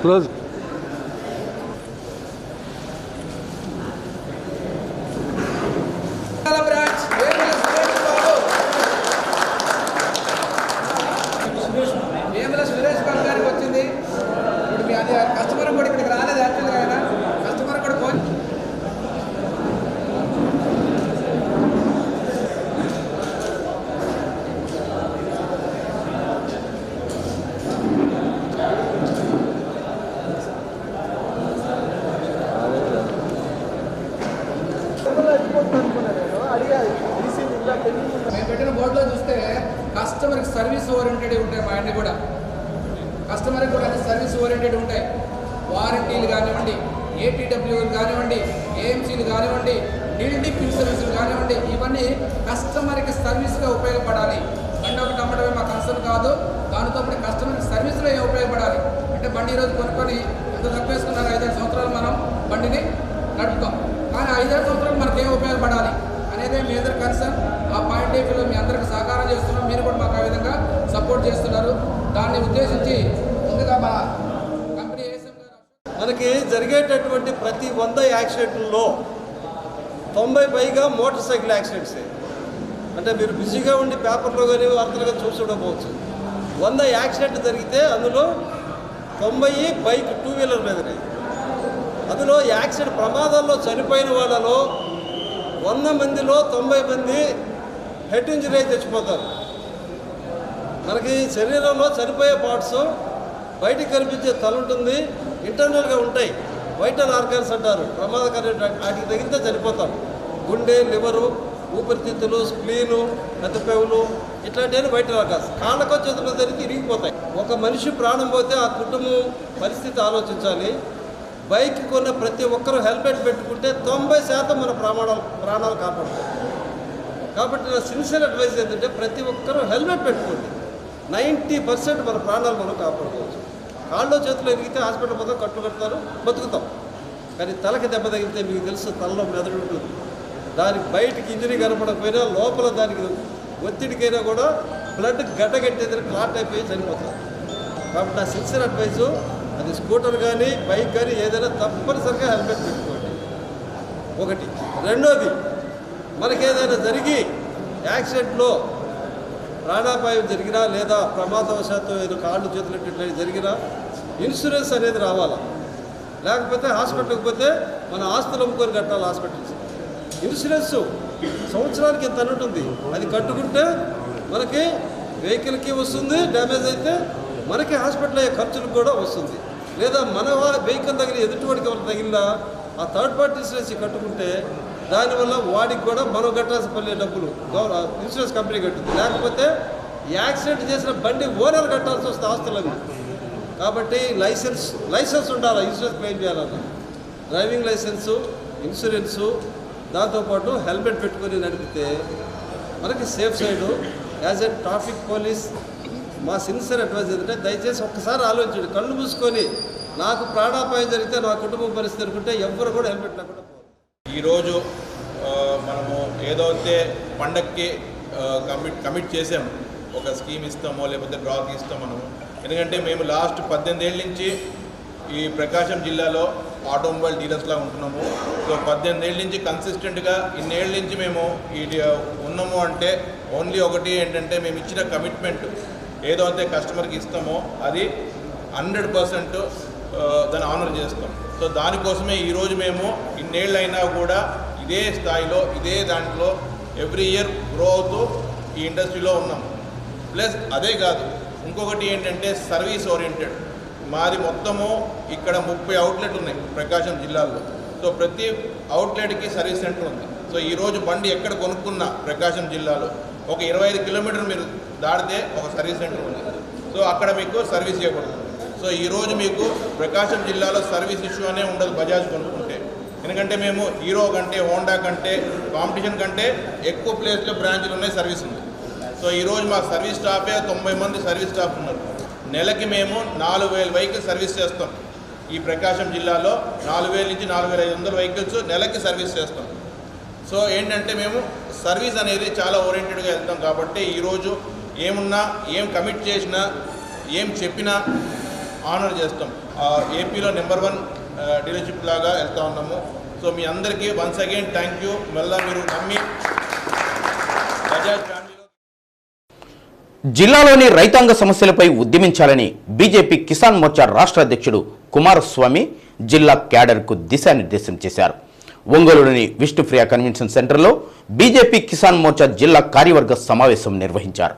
క్లోజ్. వేముల సురేష్ బాబు గారికి వచ్చింది. ఇప్పుడు మీ అది కస్టమర్ కూడా ఇక్కడికి రాలేదు. యాక్చువల్గా ఆయన కస్టమర్ కూడా ఫోన్ మేము పెట్టిన బోర్డులో చూస్తే కస్టమర్కి సర్వీస్ ఓరియంటెడ్ ఉంటాయి. మా అన్ని కూడా కస్టమర్కి కూడా అన్ని సర్వీస్ ఓరియంటెడ్ ఉంటాయి. వారంటీలు కానివ్వండి, ఏపీడబ్ల్యూలు కానివ్వండి, ఏఎంసీలు కానివ్వండి, డిల్డీ పిన్ సర్వీసులు కానివ్వండి, ఇవన్నీ కస్టమర్కి సర్వీస్గా ఉపయోగపడాలి. బండి ఒకటి అమ్మడమే మా కన్సర్న్ కాదు, దానితో పాటు కస్టమర్కి సర్వీస్లో ఉపయోగపడాలి. అంటే బండి ఈరోజు కొనుక్కొని ఎంత తక్కువ వేసుకున్నారు, 5-6 సంవత్సరాలు మనం బండిని నడుపుతాం. కానీ 5-6 సంవత్సరాలు మనకి ఏం ఉపయోగపడాలి అనేదే మేజర్ కన్సర్న్. ఆ పాయింట్ ఆఫ్ వ్యూలో మీ అందరికీ సహకారం చేస్తున్నాం, మీరు కూడా మాకు ఆ విధంగా సపోర్ట్ చేస్తున్నారు. దాన్ని ఉద్దేశించి ముందుగా మా కంపెనీ ఏఎస్ఎం గారు మనకి జరిగేటటువంటి ప్రతి 100 యాక్సిడెంట్లలో 90 పైగా మోటార్ సైకిల్ యాక్సిడెంట్సే. అంటే మీరు బిజీగా ఉండి పేపర్లో కానీ వార్తలుగా చూస్తుండకపోవచ్చు. 100 యాక్సిడెంట్ జరిగితే అందులో 90 బైక్, 2 వీలర్ మీదనే. అందులో యాక్సిడెంట్ ప్రమాదాల్లో చనిపోయిన వాళ్ళలో 100 మందిలో 90 మంది హెడ్ ఇంజరీ తెచ్చిపోతారు. మనకి శరీరంలో చనిపోయే పార్ట్స్ బయటికి కనిపించే తల ఉంటుంది, ఇంటర్నల్గా ఉంటాయి, వైటల్ ఆర్గాన్స్ అంటారు. ప్రమాదకరమైన వాటికి తగిలితే చనిపోతాం. గుండె, లివరు, ఊపిరితిత్తులు, స్ప్లీను, పెద్దపెవులు ఇట్లాంటివన్నీ బయట రాకాసు కాళ్ళకో చేతుల్లో జరిగి ఇరిగిపోతాయి. ఒక మనిషి ప్రాణం పోతే ఆ కుటుంబం పరిస్థితి ఆలోచించాలి. బైక్ కొన్న ప్రతి ఒక్కరూ హెల్మెట్ పెట్టుకుంటే 90% మన ప్రాణాలు కాపాడుతాయి. కాబట్టి నా సిన్సియర్ అడ్వైస్ ఏంటంటే ప్రతి ఒక్కరూ హెల్మెట్ పెట్టుకోండి. 90% మన ప్రాణాలు మనం కాపాడుకోవచ్చు. కాళ్ళలో చేతులు ఎరిగితే హాస్పిటల్ పోతాం, కట్లు కడతారు, బతుకుతాం. కానీ తలకి దెబ్బ తగిలితే మీకు తెలుసు తలలో మెదడు ఉంటుంది. దానికి బయటికి ఇంజరీ కనపడకపోయినా లోపల దానికి ఒత్తిడికైనా కూడా బ్లడ్ గడ్డగట్టేది క్లాట్ అయిపోయి చనిపోతారు. కాబట్టి నా సిన్సియర్ అడ్వైజు అది స్కూటర్ కానీ బైక్ కానీ ఏదైనా తప్పనిసరిగా హెల్మెట్ పెట్టుకోండి. ఒకటి. రెండోది, మనకేదైనా జరిగి యాక్సిడెంట్లో ప్రాణాపాయం జరిగినా లేదా ప్రమాదవశాత్తు ఏదో కాళ్ళు చేతులు ఇట్లా జరిగినా ఇన్సూరెన్స్ అనేది రావాలా. లేకపోతే హాస్పిటల్కి పోతే మన ఆస్తులు అమ్ముకొని కట్టాలి హాస్పిటల్స్. ఇన్సూరెన్స్ సంవత్సరానికి ఇంత ఉంటుంది. అది కట్టుకుంటే మనకి వెహికల్కి వస్తుంది, డ్యామేజ్ అయితే మనకి హాస్పిటల్ అయ్యే ఖర్చులకు కూడా వస్తుంది. లేదా మన వెహికల్ తగిలి ఎదుటివాడికి ఎవరు తగిలినా ఆ థర్డ్ పార్టీ ఇన్సూరెన్స్ కట్టుకుంటే దానివల్ల వాడికి కూడా మనం కట్టాల్సిన పల్లె డబ్బులు ఇన్సూరెన్స్ కంపెనీ కట్టుతుంది. లేకపోతే యాక్సిడెంట్ చేసిన బండి ఓనర్ కట్టాల్సి వస్తే ఆస్తులవి. కాబట్టి లైసెన్స్ ఉండాలి ఇన్సూరెన్స్ క్లెయిమ్ చేయాలన్నా. డ్రైవింగ్ లైసెన్సు, ఇన్సూరెన్సు, దాంతోపాటు హెల్మెట్ పెట్టుకొని నడిపితే మనకి safe side. As a traffic police మా సిన్సియర్ అడ్వైజ్ ఏంటంటే దయచేసి ఒక్కసారి ఆలోచించండి. కళ్ళు మూసుకొని నాకు ప్రాణాపాయం జరిగితే నా కుటుంబం పరిస్థితి అనుకుంటే ఎవ్వరు కూడా హెల్మెట్ లేకుండా పోవాలి. ఈరోజు మనము ఏదైతే పండక్కి కమిట్ చేసాము, ఒక స్కీమ్ ఇస్తామో లేకపోతే డ్రా తీస్తాం మనము. ఎందుకంటే మేము లాస్ట్ 18 ఏళ్ళ నుంచి ఈ ప్రకాశం జిల్లాలో ఆటోమొబైల్ డీలర్స్లా ఉంటున్నాము. సో 18 ఏళ్ళ నుంచి కన్సిస్టెంట్గా ఇన్నేళ్ళ నుంచి మేము ఉన్నాము. అంటే ఓన్లీ ఒకటి ఏంటంటే మేము ఇచ్చిన కమిట్మెంట్ ఏదైతే కస్టమర్కి ఇస్తామో అది 100% దాన్ని ఆనర్ చేస్తాం. సో దానికోసమే ఈరోజు మేము ఇన్నేళ్ళైనా కూడా ఇదే స్థాయిలో ఇదే దాంట్లో ఎవ్రీ ఇయర్ గ్రో అవుతూ ఈ ఇండస్ట్రీలో ఉన్నాం. ప్లస్ అదే కాదు, ఇంకొకటి ఏంటంటే సర్వీస్ ఓరియంటెడ్. మాది మొత్తము ఇక్కడ 30 అవుట్లెట్ ఉన్నాయి ప్రకాశం జిల్లాలో. సో ప్రతి అవుట్లెట్కి సర్వీస్ సెంటర్ ఉంది. సో ఈరోజు బండి ఎక్కడ కొనుక్కున్నా ప్రకాశం జిల్లాలో ఒక 25 కిలోమీటర్లు మీరు దాటితే ఒక సర్వీస్ సెంటర్ ఉంది. సో అక్కడ మీకు సర్వీస్ చేయబడుతుంది. సో ఈరోజు మీకు ప్రకాశం జిల్లాలో సర్వీస్ ఇష్యూ అనే ఉండదు బజాజ్ కొనుక్కుంటే. ఎందుకంటే మేము హీరో కంటే, హోండా కంటే, కాంపిటీషన్ కంటే ఎక్కువ ప్లేస్లో బ్రాంచ్లు ఉన్నాయి, సర్వీస్ ఉంది. సో ఈరోజు మా సర్వీస్ స్టాఫే 90 మంది సర్వీస్ స్టాఫ్ ఉన్నారు. నెలకి మేము 4000 వెహికల్స్ సర్వీస్ చేస్తాం. ఈ ప్రకాశం జిల్లాలో 4000 నుంచి 4500 వెహికల్స్ నెలకి సర్వీస్ చేస్తాం. సో ఏంటంటే మేము సర్వీస్ అనేది చాలా ఓరియంటెడ్గా వెళ్తాం. కాబట్టి ఈరోజు ఏమున్నా, ఏం కమిట్ చేసినా, ఏం చెప్పినా ఆనర్ చేస్తాం. ఏపీలో నెంబర్ 1 డీలర్షిప్ లాగా వెళ్తూ ఉన్నాము. సో మీ అందరికీ వన్స్ అగైన్ థ్యాంక్ యూ. మళ్ళీ మీరు నమ్మి బజాజ్ ఫ్యామిలీలో. జిల్లాలోని రైతాంగ సమస్యలపై ఉద్యమించాలని బీజేపీ కిసాన్ మోర్చా రాష్ట్ర అధ్యక్షుడు కుమారస్వామి జిల్లా క్యాడర్కు దిశానిర్దేశం చేశారు. ఒంగోలులోని విష్ణుప్రియ కన్వెన్షన్ సెంటర్లో బీజేపీ కిసాన్ మోర్చా జిల్లా కార్యవర్గ సమావేశం నిర్వహించారు.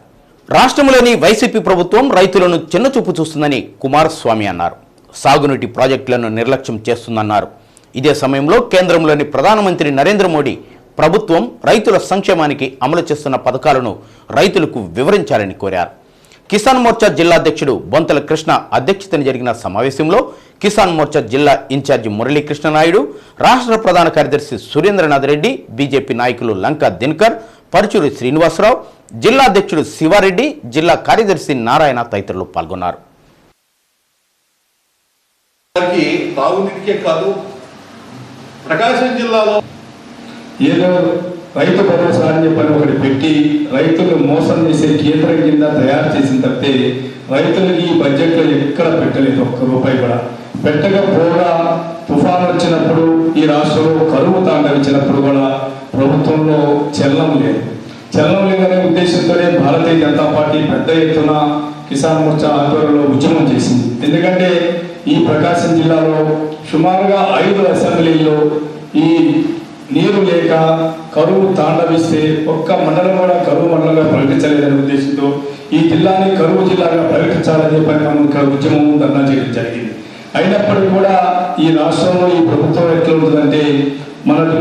రాష్ట్రంలోని వైసీపీ ప్రభుత్వం రైతులను చిన్నచూపు చూస్తుందని కుమారస్వామి అన్నారు. సాగునీటి ప్రాజెక్టులను నిర్లక్ష్యం చేస్తుందన్నారు. ఇదే సమయంలో కేంద్రంలోని ప్రధానమంత్రి నరేంద్ర మోడీ ప్రభుత్వం రైతుల సంక్షేమానికి అమలు చేస్తున్న పథకాలను రైతులకు వివరించాలని కోరారు. కిసాన్ మోర్చా జిల్లా అధ్యక్షుడు బొంతల కృష్ణ అధ్యక్షతన జరిగిన సమావేశంలో కిసాన్ మోర్చా జిల్లా ఇన్ఛార్జి మురళీకృష్ణ నాయుడు, రాష్ట్ర ప్రధాన కార్యదర్శి సురేంద్రనాథ్ రెడ్డి, బీజేపీ నాయకులు లంకా దినకర్, పరుచూరి శ్రీనివాసరావు, జిల్లా అధ్యక్షుడు శివారెడ్డి, జిల్లా కార్యదర్శి నారాయణ తదితరులు పాల్గొన్నారు. తాగునీటికే కాదు, ప్రకాశం జిల్లాలో ఏదో రైతు భరోసా అని చెప్పని ఒకటి పెట్టి రైతులు మోసం చేసే కేంద్రం కింద తయారు చేసిన తప్పితే రైతులకి ఈ బడ్జెట్లో ఎక్కడ పెట్టలేదు, ఒక్క రూపాయి కూడా పెట్టకపోగా తుఫాను వచ్చినప్పుడు ఈ రాష్ట్రంలో కరువు తాండవించినప్పుడు కూడా ప్రభుత్వంలో చలనం లేదనే ఉద్దేశంతోనే భారతీయ జనతా పార్టీ పెద్ద ఎత్తున కిసాన్ మోర్చా ఆధ్వర్యంలో ఉద్యమం చేసింది. ఎందుకంటే ఈ ప్రకాశం జిల్లాలో సుమారుగా 5 అసెంబ్లీల్లో ఈ నీరు లేక కరువు తాండవిస్తే ఒక్క మండలం కూడా కరువు మండలంగా ప్రకటించలేదనే ఉద్దేశంతో ఈ జిల్లాని కరువు జిల్లాగా ప్రకటించాలని చెప్పని మనం ఇక్కడ ఉద్యమం ధర్నా చేయడం జరిగింది. అయినప్పటికీ కూడా ఈ రాష్ట్రంలో ఈ ప్రభుత్వం ఎట్లా ఉంటుందంటే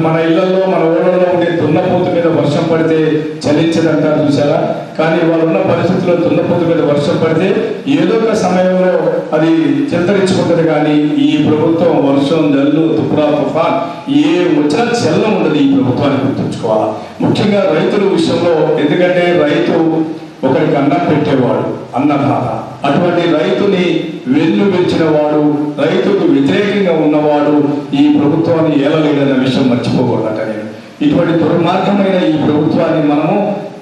మన ఇళ్లలో మన ఊళ్ళలో ఉండే దున్నపోతు మీద వర్షం పడితే చలించదంటారు చూసారా. కానీ వాళ్ళు ఉన్న పరిస్థితుల్లో దున్నపోతు మీద వర్షం పడితే ఏదో ఒక సమయంలో అది చింతరించుకుంటుంది. కానీ ఈ ప్రభుత్వం వర్షం, జల్లు, తుఫాన్ ఏ వచ్చినా చలనం ఉండదు. ఈ ప్రభుత్వాన్ని గుర్తుంచుకోవాలా, ముఖ్యంగా రైతుల విషయంలో. ఎందుకంటే రైతు ఒకరికి అన్నం పెట్టేవాడు, అన్నదాత. అటువంటి రైతుని వెన్ను విరిచిన వాడు, రైతుకు వ్యతిరేకంగా ఉన్నవాడు ఈ ప్రభుత్వాన్ని ఏలలేదన్న విషయం మర్చిపోకూడదట. నేను ఇటువంటి దుర్మార్గమైన ఈ ప్రభుత్వాన్ని మనము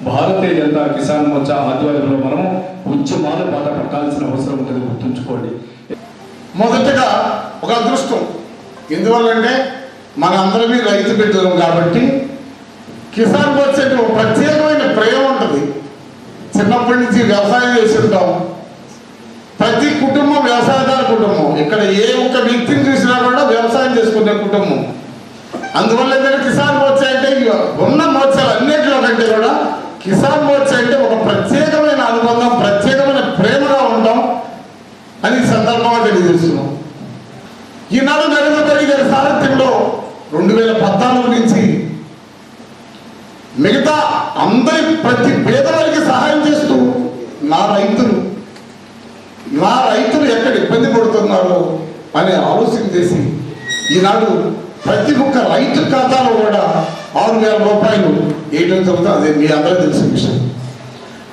భారతీయ జనతా కిసాన్ మోర్చా ఆధ్వర్యంలో మనము ఉద్యమాల బాట పట్టాల్సిన అవసరం ఉంటుంది, గుర్తుంచుకోండి. మొదటగా ఒక అదృష్టం, ఎందువల్లంటే మన అందరినీ రైతు బిడ్డలం కాబట్టి కిసాన్ మోర్చా ఒక ప్రత్యేకమైన ప్రేమ ఉంటుంది. చిన్నప్పటి నుంచి వ్యవసాయం చేసి ఉంటాం. ప్రతి కుటుంబం వ్యవసాయదారు కుటుంబం. ఇక్కడ ఏ ఒక్క వ్యక్తిని చూసినా కూడా వ్యవసాయం చేసుకునే కుటుంబం. అందువల్ల ఏదైనా కిసాన్ మోర్చా అంటే ఉన్న మోర్చాలు అన్నింటిలో కంటే కూడా కిసాన్ మోర్చా అంటే ఒక ప్రత్యేకమైన అనుబంధం, ప్రత్యేకమైన ప్రేమగా ఉంటాం అని సందర్భంగా తెలియజేస్తున్నాం. ఈనాడు నరేంద్ర మోడీ గారి సారథ్యంలో 2014 నుంచి మిగతా అందరి ప్రతి పేదవారికి సహాయం చేస్తూ నా రైతులు ఎక్కడ ఇబ్బంది పడుతున్నారో అని ఆలోచన చేసి ఈనాడు ప్రతి ఒక్క రైతు ఖాతాలో కూడా 6,000 రూపాయలు వేయడం జరుగుతుంది. అదే మీ అందరూ తెలిసిన విషయం.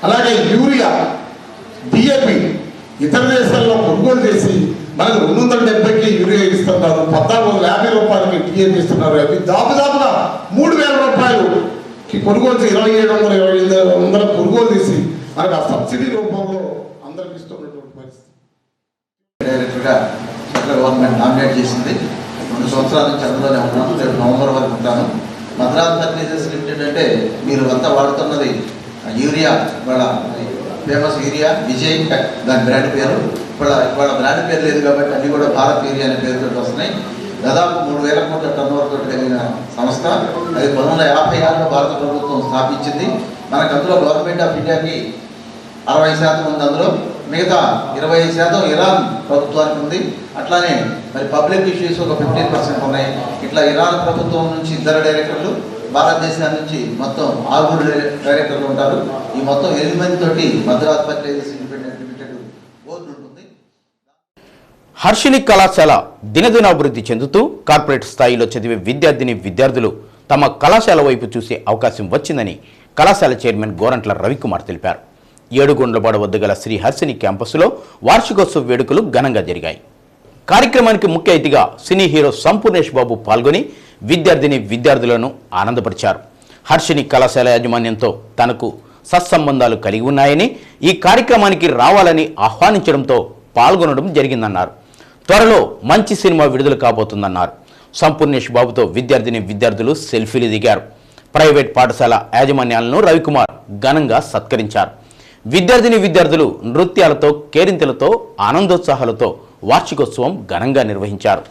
అలాగే యూరియా, డిఏపి ఇతర దేశాల్లో కొనుగోలు చేసి మనకు 270కి యూరియా ఇస్తున్నారు, 1,450 రూపాయలకి డిఏపి ఇస్తున్నారు. అవి దాదాపుగా 3,000 రూపాయలు కొనుగోలు చేసి 2,700 కొనుగోలు చేసి మనకు ఆ సబ్సిడీ రూపంలో అందరికి ఇస్తున్నటువంటి పరిస్థితి. డైరెక్టర్గా సెంట్రల్ గవర్నమెంట్ నామినేట్ చేసింది. 2 సంవత్సరాల నుంచి అందులోనే ఉన్నాను. రేపు నవంబర్ వరకు ఉంటాను. మద్రాస్ ఫర్టిలైజర్స్ లిమిటెడ్ అంటే మీరు అంతా వాడుతున్నది యూరియా, వాళ్ళ ఫేమస్ యూరియా విజయ్ దాని బ్రాండ్ పేరు. ఇవాళ బ్రాండ్ పేరు లేదు కాబట్టి అన్ని కూడా భారత్ యూరియా అనే పేరుతో వస్తున్నాయి. దాదాపు 3,000 కోట్ల టర్నోవర్ తోటి కలిగిన సంస్థ. అది 1956లో భారత ప్రభుత్వం స్థాపించింది. మనకు అందులో గవర్నమెంట్ ఆఫ్ ఇండియాకి 60% ఉంది. అందులో మిగతా 25% ఇరాన్ ప్రభుత్వానికి ఉంది. అట్లానే మరి పబ్లిక్ ఇష్యూస్ ఒక 15% ఉన్నాయి. ఇట్లా ఇరాన్ ప్రభుత్వం నుంచి 2 డైరెక్టర్లు, భారతదేశం నుంచి మొత్తం 6 డైరెక్టర్లు ఉంటారు. ఈ మొత్తం 8 మంది తోటి Madras fertilizers independent limited board ఉంటుంది. హర్షిని కళాశాల దినదినాభివృద్ధి చెందుతూ కార్పొరేట్ స్థాయిలో చదివే విద్యార్థులు తమ కళాశాల వైపు చూసే అవకాశం వచ్చిందని కళాశాల చైర్మన్ గోరంట్ల రవికుమార్ తెలిపారు. ఏడుగొండ్లపాడు వద్ద గల శ్రీ హర్షిని క్యాంపస్లో వార్షికోత్సవ వేడుకలు ఘనంగా జరిగాయి. కార్యక్రమానికి ముఖ్య అతిథిగా సినీ హీరో సంపూర్ణేష్ బాబు పాల్గొని విద్యార్థులను ఆనందపరిచారు. హర్షిని కళాశాల యాజమాన్యంతో తనకు సత్సంబంధాలు కలిగి ఉన్నాయని, ఈ కార్యక్రమానికి రావాలని ఆహ్వానించడంతో పాల్గొనడం జరిగిందన్నారు. త్వరలో మంచి సినిమా విడుదల కాబోతుందన్నారు. సంపూర్ణేష్ బాబుతో విద్యార్థులు సెల్ఫీలు దిగారు. ప్రైవేట్ పాఠశాల యాజమాన్యాలను రవికుమార్ ఘనంగా సత్కరించారు. విద్యార్థులు నృత్యాలతో, కేరింతలతో, ఆనందోత్సాహాలతో వార్షికోత్సవం ఘనంగా నిర్వహించారు.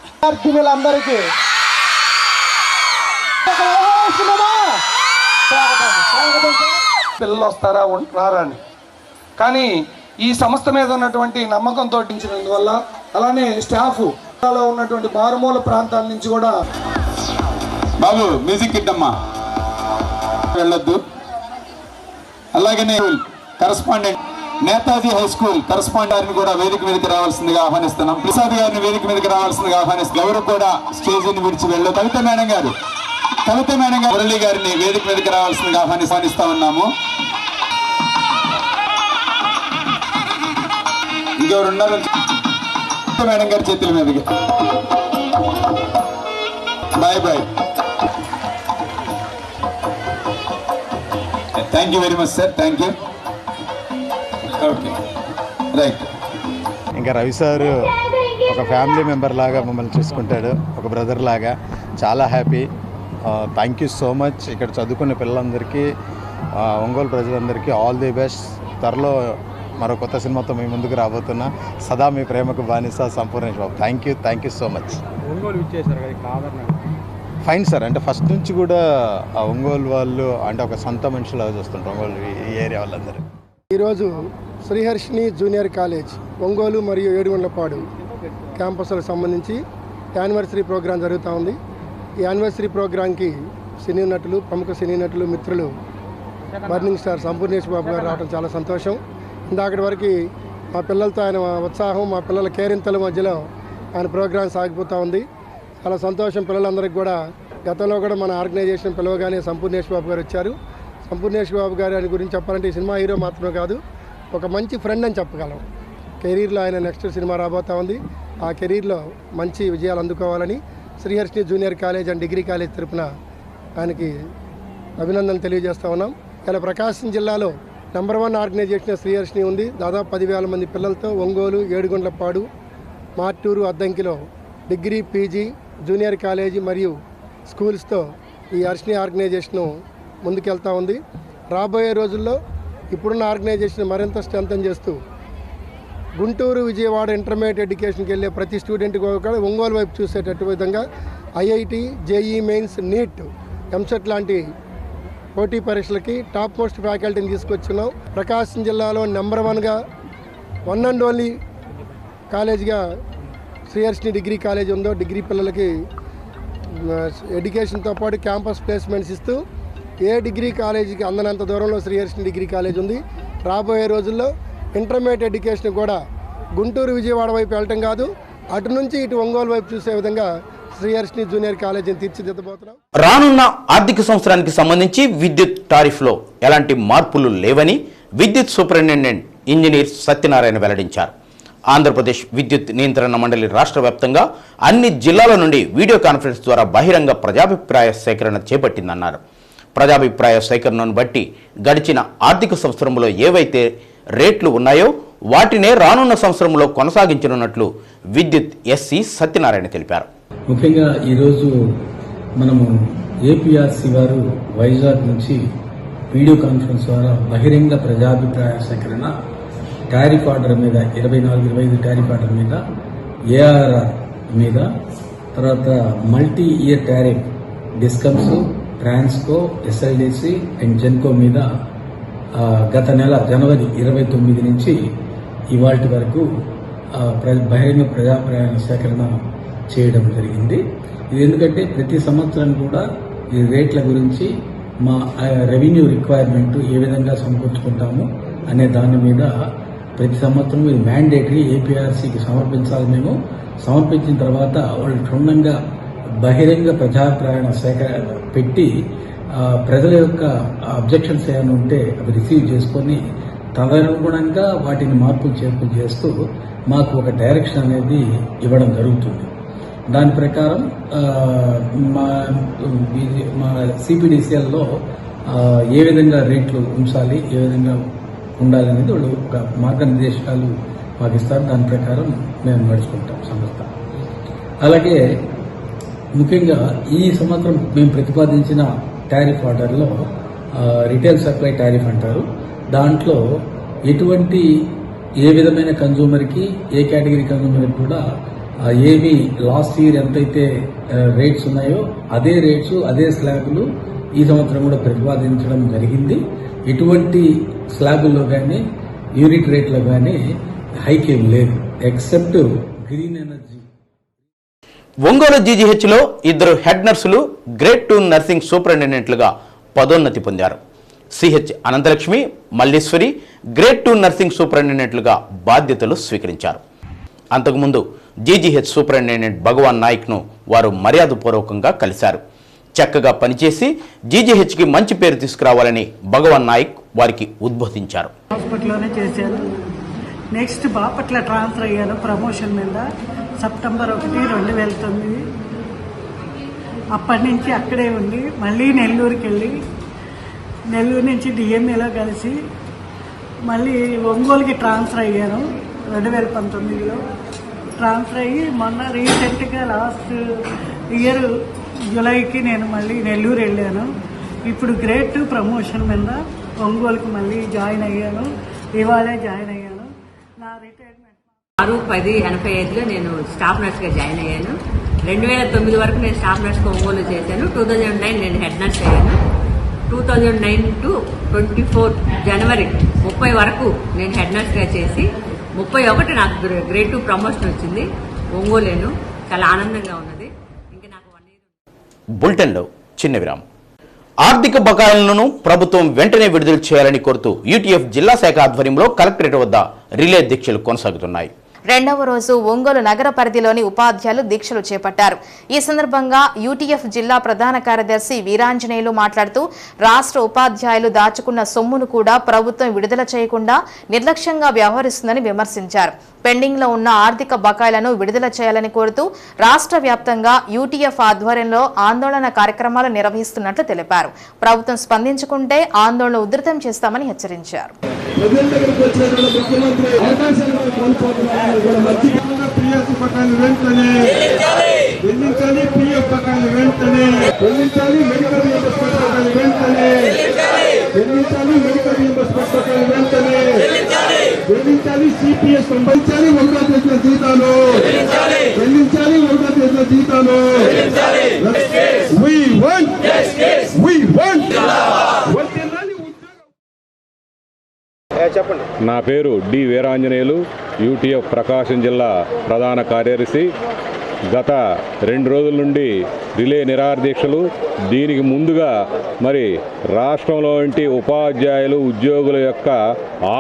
విద్యార్థులందరికీ పిల్లలు వస్తారా రారని, కానీ ఈ సంస్థ మీద ఉన్నటువంటి నమ్మకంతో ఇచ్చినందువల్ల, అలానే స్టాఫ్ ఉన్నటువంటి మారుమూల ప్రాంతాల నుంచి కూడా బాబు మ్యూజిక్ ఇద్దమ్మా వెళ్ళొద్దు. అలాగనే correspondent Netaji high school correspondent కూడా వేదిక మీదకి రావాల్సిందిగా ఆహ్వానిస్తున్నాం. ప్రసాద్ గారిని వేదిక మీదకి రావాల్సిందిగా ఆహ్వానిస్తున్నాం. ఎవరు కూడా స్టేజీని విడిచి వెళ్ళదు. కవిత మేడం గారు మురళి గారిని వేదిక మీదకి రావాల్సిందిగా ఆహ్వానిస్తా ఉన్నాము. ఇంకెవరు ఉన్నారు? మేడం గారి చేతుల మీదకి. Bye bye. Thank you very much sir. Thank you. Okay right. ఇంకా రవి సార్ ఒక ఫ్యామిలీ మెంబర్ లాగా మమ్మల్ని చూసుకుంటాడు, ఒక బ్రదర్ లాగా. చాలా happy. Thank you so much. ఇక్కడ చదువుకున్న పిల్లలందరికీ, ఒంగోలు ప్రజలందరికీ ఆల్ ది బెస్ట్. త్వరలో మరో కొత్త సినిమాతో మీ ముందుకు రాబోతున్నా. సదా మీ ప్రేమకు బానిస Sampoornesh Babu. Thank you so much. Ongole ఇచ్చేసారు కదా, ఫైన్ సార్. అంటే ఫస్ట్ నుంచి కూడా ఆ ఒంగోలు వాళ్ళు అంటే ఒక సొంత మనుషులాగా చూస్తుంటారు ఒంగోలు ఈ ఏరియా వాళ్ళందరూ. ఈరోజు శ్రీహర్షిని జూనియర్ కాలేజ్ ఒంగోలు మరియు ఏడుగొండ్లపాడు క్యాంపస్లకు సంబంధించి యానివర్సరీ ప్రోగ్రాం జరుగుతూ ఉంది. ఈ యానివర్సరీ ప్రోగ్రాంకి సినీ నటులు, ప్రముఖ సినీ నటులు, మిత్రులు, బర్నింగ్ స్టార్ సంపూర్ణేష్ బాబు గారు రావడం చాలా సంతోషం. ఇందాకటి వరకు మా పిల్లలతో ఆయన ఉత్సాహం, మా పిల్లల కేరింతల మధ్యలో ఆయన ప్రోగ్రాం సాగిపోతూ ఉంది. చాలా సంతోషం పిల్లలందరికీ కూడా. గతంలో కూడా మన ఆర్గనైజేషన్ పిలవగానే సంపూర్ణేష్ బాబు గారు వచ్చారు. సంపూర్ణేష్ బాబు గారి గురించి చెప్పాలంటే సినిమా హీరో మాత్రమే కాదు, ఒక మంచి ఫ్రెండ్ అని చెప్పగలం. కెరీర్లో ఆయన నెక్స్ట్ సినిమా రాబోతూ ఉంది. ఆ కెరీర్లో మంచి విజయాలు అందుకోవాలని Sriharshini junior college and degree college తరపున ఆయనకి అభినందనలు తెలియజేస్తూ ఉన్నాం. ఇలా ప్రకాశం జిల్లాలో నెంబర్ 1 ఆర్గనైజేషన్ శ్రీహర్షిని ఉంది. దాదాపు 10,000 మంది పిల్లలతో ఒంగోలు, ఏడుగుండ్లపాడు, మార్టూరు, అద్దంకిలో డిగ్రీ, పీజీ, జూనియర్ కాలేజీ మరియు స్కూల్స్తో ఈ హర్షిని ఆర్గనైజేషను ముందుకెళ్తూ ఉంది. రాబోయే రోజుల్లో ఇప్పుడున్న ఆర్గనైజేషన్ మరింత స్ట్రెంథన్ చేస్తూ గుంటూరు, విజయవాడ ఇంటర్మీడియట్ ఎడ్యుకేషన్కి వెళ్ళే ప్రతి స్టూడెంట్కి కూడా ఒంగోలు వైపు చూసేటట్టు విధంగా IIT, JEE mains, NEET, EAMCET లాంటి పోటీ పరీక్షలకి టాప్ మోస్ట్ ఫ్యాకల్టీని తీసుకొచ్చున్నాం. ప్రకాశం జిల్లాలో నెంబర్ 1గా 1 అండ్ ఓన్లీ కాలేజ్గా శ్రీహర్షిని డిగ్రీ కాలేజ్ ఉందో, డిగ్రీ పిల్లలకి ఎడ్యుకేషన్తో పాటు క్యాంపస్ ప్లేస్మెంట్స్ ఇస్తూ ఏ డిగ్రీ కాలేజీకి అందనంత దూరంలో శ్రీహర్షిని డిగ్రీ కాలేజ్ ఉంది. రాబోయే రోజుల్లో ఇంటర్మీడియట్ ఎడ్యుకేషన్ కూడా గుంటూరు, విజయవాడ వైపు వెళ్ళటం కాదు, అటు నుంచి ఇటు ఒంగోలు వైపు చూసే విధంగా శ్రీహర్షిని జూనియర్ కాలేజీని తీర్చిదిద్దబోతున్నాం. రానున్న ఆర్థిక సంవత్సరానికి సంబంధించి విద్యుత్ టారిఫ్లో ఎలాంటి మార్పులు లేవని విద్యుత్ సూపరింటెండెంట్ ఇంజనీర్ సత్యనారాయణ వెల్లడించారు. ఆంధ్రప్రదేశ్ విద్యుత్ నియంత్రణ మండలి రాష్ట్ర వ్యాప్తంగా అన్ని జిల్లాల నుండి వీడియో కాన్ఫరెన్స్ ద్వారా బహిరంగ ప్రజాభిప్రాయ సేకరణ చేపట్టిందన్నారు. ప్రజాభిప్రాయ సేకరణను బట్టి గడిచిన ఆర్థిక సంవత్సరంలో ఏవైతే రేట్లు ఉన్నాయో వాటినే రానున్న సంవత్సరంలో కొనసాగించనున్నట్లు విద్యుత్ ఎస్సీ సత్యనారాయణ తెలిపారు. ముఖ్యంగా ఈరోజు మనము ఏపీఆర్సీ వారు వైజాగ్ నుంచి వీడియో కాన్ఫరెన్స్ ద్వారా బహిరంగ ప్రజాభిప్రాయ సేకరణ టారిఫ్ ఆర్డర్ మీద 24-25 టారిఫ్ ఆర్డర్ మీద, ఏఆర్ఆర్ మీద, తర్వాత multi year tariff discoms, Transco, SLDC and Genco మీద గత నెల జనవరి 29 నుంచి ఇవాల్టి వరకు బహిరంగ ప్రజాభిప్రాయ సేకరణ చేయడం జరిగింది. ఇది ఎందుకంటే ప్రతి సంవత్సరం కూడా ఈ రేట్ల గురించి మా రెవెన్యూ రిక్వైర్మెంట్ ఏ విధంగా సమకూర్చుకుంటాము అనే దాని మీద ప్రతి సంవత్సరం ఇది మ్యాండేటరీ ఏపీఆర్సీకి సమర్పించాలి. మేము సమర్పించిన తర్వాత వాళ్ళు క్షుణ్ణంగా బహిరంగ ప్రజాభిప్రాయ సేకరణ పెట్టి ప్రజల యొక్క అబ్జెక్షన్స్ ఏమైనా ఉంటే అవి రిసీవ్ చేసుకొని తదనుగుణంగా వాటిని మార్పులు చేర్పులు చేస్తూ మాకు ఒక డైరెక్షన్ అనేది ఇవ్వడం జరుగుతుంది. దాని ప్రకారం మా సిపిడిసిఎల్లో ఏ విధంగా రేట్లు ఉంచాలి, ఏ విధంగా ఉండాలి అనేది వాళ్ళు ఒక మార్గనిర్దేశాలు మాకు ఇస్తారు. దాని ప్రకారం మేము నడుచుకుంటాం సంస్థ. అలాగే ముఖ్యంగా ఈ సంవత్సరం మేము ప్రతిపాదించిన టారిఫ్ ఆర్డర్లో రిటైల్ సప్లై టారిఫ్ అంటారు. దాంట్లో ఎటువంటి ఏ విధమైన కన్జ్యూమర్కి, ఏ కేటగిరీ కన్జ్యూమర్కి కూడా ఏవి లాస్ట్ ఇయర్ ఎంతైతే రేట్స్ ఉన్నాయో అదే రేట్స్, అదే స్లాబులు ఈ సంవత్సరం కూడా ప్రతిపాదించడం జరిగింది. ఎటువంటి స్లాబుల్లో కానీ యూనిట్ రేట్లో కానీ హైక్ ఏం లేదు, ఎక్సెప్ట్ గ్రీన్ ఎనర్జీ. ఒంగోలు జీజీహెచ్లో 2 హెడ్ నర్సులు గ్రేడ్ 2 నర్సింగ్ సూపరింటెండెంట్లుగా పదోన్నతి పొందారు. CH Anantalakshmi, Malleswari grade 2 nursing సూపరింటెండెంట్లుగా బాధ్యతలు స్వీకరించారు. అంతకుముందు జీజీహెచ్ సూపరింటెండెంట్ భగవాన్ నాయక్ను వారు మర్యాదపూర్వకంగా కలిశారు. చక్కగా పనిచేసి జీజీహెచ్కి మంచి పేరు తీసుకురావాలని భగవాన్ నాయక్ వారికి ఉద్బోధించారు. హాస్పిటల్లోనే చేశాను. నెక్స్ట్ బాపట్ల ట్రాన్స్ఫర్ అయ్యాను ప్రమోషన్ మీద సెప్టెంబర్ 1, 2009. అప్పటి నుంచి అక్కడే ఉండి మళ్ళీ నెల్లూరుకి వెళ్ళి నెల్లూరు నుంచి డిఎంఏలో కలిసి మళ్ళీ ఒంగోలుకి ట్రాన్స్ఫర్ అయ్యాను 2019లో. ట్రాన్స్ఫర్ అయ్యి మొన్న రీసెంట్గా లాస్ట్ ఇయర్ జూలైకి నేను మళ్ళీ నెల్లూరు వెళ్ళాను. ఇప్పుడు గ్రేడ్ 2 ప్రమోషన్ మీద ఒంగోలుకి మళ్ళీ జాయిన్ అయ్యాను. ఇవాళే జాయిన్ అయ్యాను. నా రిటైర్మెంట్ 6/10/85లో నేను స్టాఫ్ నర్స్గా జాయిన్ అయ్యాను. 2009 వరకు నేను స్టాఫ్ నర్స్గా ఒంగోలు చేశాను. 2009 నేను హెడ్ నర్స్ అయ్యాను. 2009 to 24 జనవరి 30 వరకు నేను హెడ్ నర్స్గా చేసి 31 నాకు గ్రేడ్ 2 ప్రమోషన్ వచ్చింది ఒంగోలేను. చాలా ఆనందంగా ఉన్నది. ఇంకా నాకు 1 year. బులెటిన్లో చిన్న విరామం. ఆర్థిక బకాయిలను ప్రభుత్వం వెంటనే విడుదల చేయాలని కోరుతూ యూటీఎఫ్ జిల్లా శాఖ ఆధ్వర్యంలో కలెక్టరేట్ వద్ద రిలే దీక్షలు కొనసాగుతున్నాయి. రెండవ రోజు ఒంగోలు నగర పరిధిలోని ఉపాధ్యాయులు దీక్షలు చేపట్టారు. ఈ సందర్భంగా యూటీఎఫ్ జిల్లా ప్రధాన కార్యదర్శి వీరాంజనేయులు మాట్లాడుతూ రాష్ట్ర ఉపాధ్యాయులు దాచుకున్న సొమ్మును కూడా ప్రభుత్వం విడుదల చేయకుండా నిర్లక్ష్యంగా వ్యవహరిస్తుందని విమర్శించారు. పెండింగ్ లో ఉన్న ఆర్థిక బకాయిలను విడుదల చేయాలని కోరుతూ రాష్ట్ర వ్యాప్తంగా యూటీఎఫ్ ఆధ్వర్యంలో ఆందోళన కార్యక్రమాలు నిర్వహిస్తున్నట్లు తెలిపారు. ప్రభుత్వం స్పందించుకుంటే ఆందోళన ఉధృతం చేస్తామని హెచ్చరించారు. నా పేరు డి వీరాంజనేయులు, యూటీఎఫ్ ప్రకాశం జిల్లా ప్రధాన కార్యదర్శి. గత 2 రోజుల నుండి రిలే నిరాహార దీక్షలు. దీనికి ముందుగా మరి రాష్ట్రంలో ఉపాధ్యాయులు ఉద్యోగుల యొక్క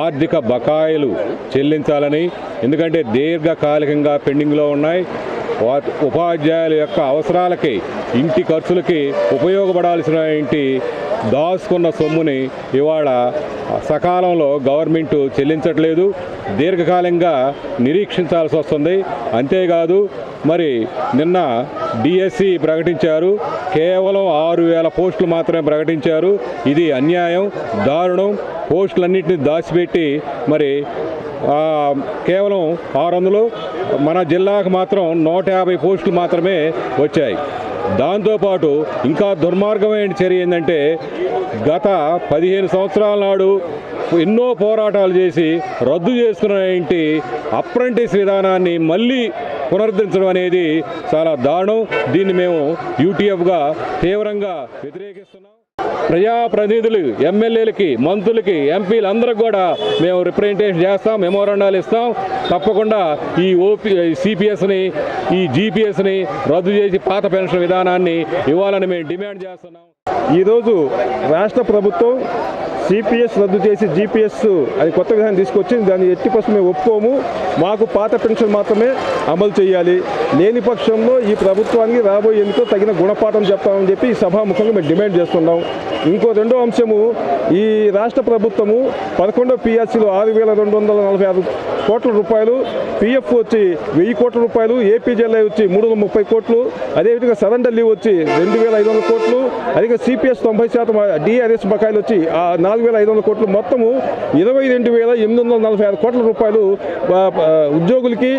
ఆర్థిక బకాయిలు చెల్లించాలని, ఎందుకంటే దీర్ఘకాలికంగా పెండింగ్లో ఉన్నాయి. ఉపాధ్యాయుల యొక్క అవసరాలకి, ఇంటి ఖర్చులకి ఉపయోగపడాల్సిన దాచుకున్న సొమ్ముని ఇవాళ సకాలంలో గవర్నమెంట్ చెల్లించట్లేదు. దీర్ఘకాలంగా నిరీక్షించాల్సి వస్తుంది. అంతేకాదు మరి నిన్న డిఎస్సి ప్రకటించారు. కేవలం 6,000 పోస్టులు మాత్రమే ప్రకటించారు. ఇది అన్యాయం, దారుణం. పోస్టులన్నింటినీ దాచిపెట్టి మరి కేవలం 600, మన జిల్లాకు మాత్రం 150 పోస్టులు మాత్రమే వచ్చాయి. దాంతోపాటు ఇంకా దుర్మార్గమైన చర్య ఏంటంటే, గత 15 సంవత్సరాల నాడు ఎన్నో పోరాటాలు చేసి రద్దు చేసుకున్న అప్రెంటిస్ విధానాన్ని మళ్ళీ పునరుద్ధరించడం అనేది చాలా దారుణం. దీన్ని మేము యూటీఎఫ్గా తీవ్రంగా వ్యతిరేకిస్తున్నాం. ప్రజాప్రతినిధులు, ఎమ్మెల్యేలకి, మంత్రులకి, ఎంపీలు అందరికి కూడా మేము రిప్రజెంటేషన్ చేస్తాం, మెమోరాండాలు ఇస్తాం. తప్పకుండా ఈ సిపిఎస్ని, ఈ జీపీఎస్ని రద్దు చేసి పాత పెన్షన్ విధానాన్ని ఇవ్వాలని మేము డిమాండ్ చేస్తున్నాం. ఈరోజు రాష్ట్ర ప్రభుత్వం సిపిఎస్ రద్దు చేసి జీపీఎస్ అది కొత్త విధానం తీసుకొచ్చి దాన్ని ఎట్టి పక్షం మేము ఒప్పుకోము. మాకు పాత పెన్షన్ మాత్రమే అమలు చేయాలి. లేని పక్షంలో ఈ ప్రభుత్వానికి రాబోయే ఎన్నికల్లో తగిన గుణపాఠం చెప్తామని చెప్పి ఈ సభాముఖంగా మేము డిమాండ్ చేస్తున్నాం. ఇంకో రెండో అంశము, ఈ రాష్ట్ర ప్రభుత్వము 11వ పిఆర్సీలో 6,246 కోట్ల రూపాయలు, పిఎఫ్ వచ్చి 1,000 కోట్ల రూపాయలు, ఏపీజీఎల్ఐ వచ్చి 330 కోట్లు, అదేవిధంగా సరెండర్ లీవ్ వచ్చి 2,500 కోట్లు, అదే సిపిఎస్ 90% డిఆర్ఎస్ బకాయిలు వచ్చి 4,500 కోట్లు, మొత్తము 22,846 కోట్ల రూపాయలు ఉద్యోగులకి,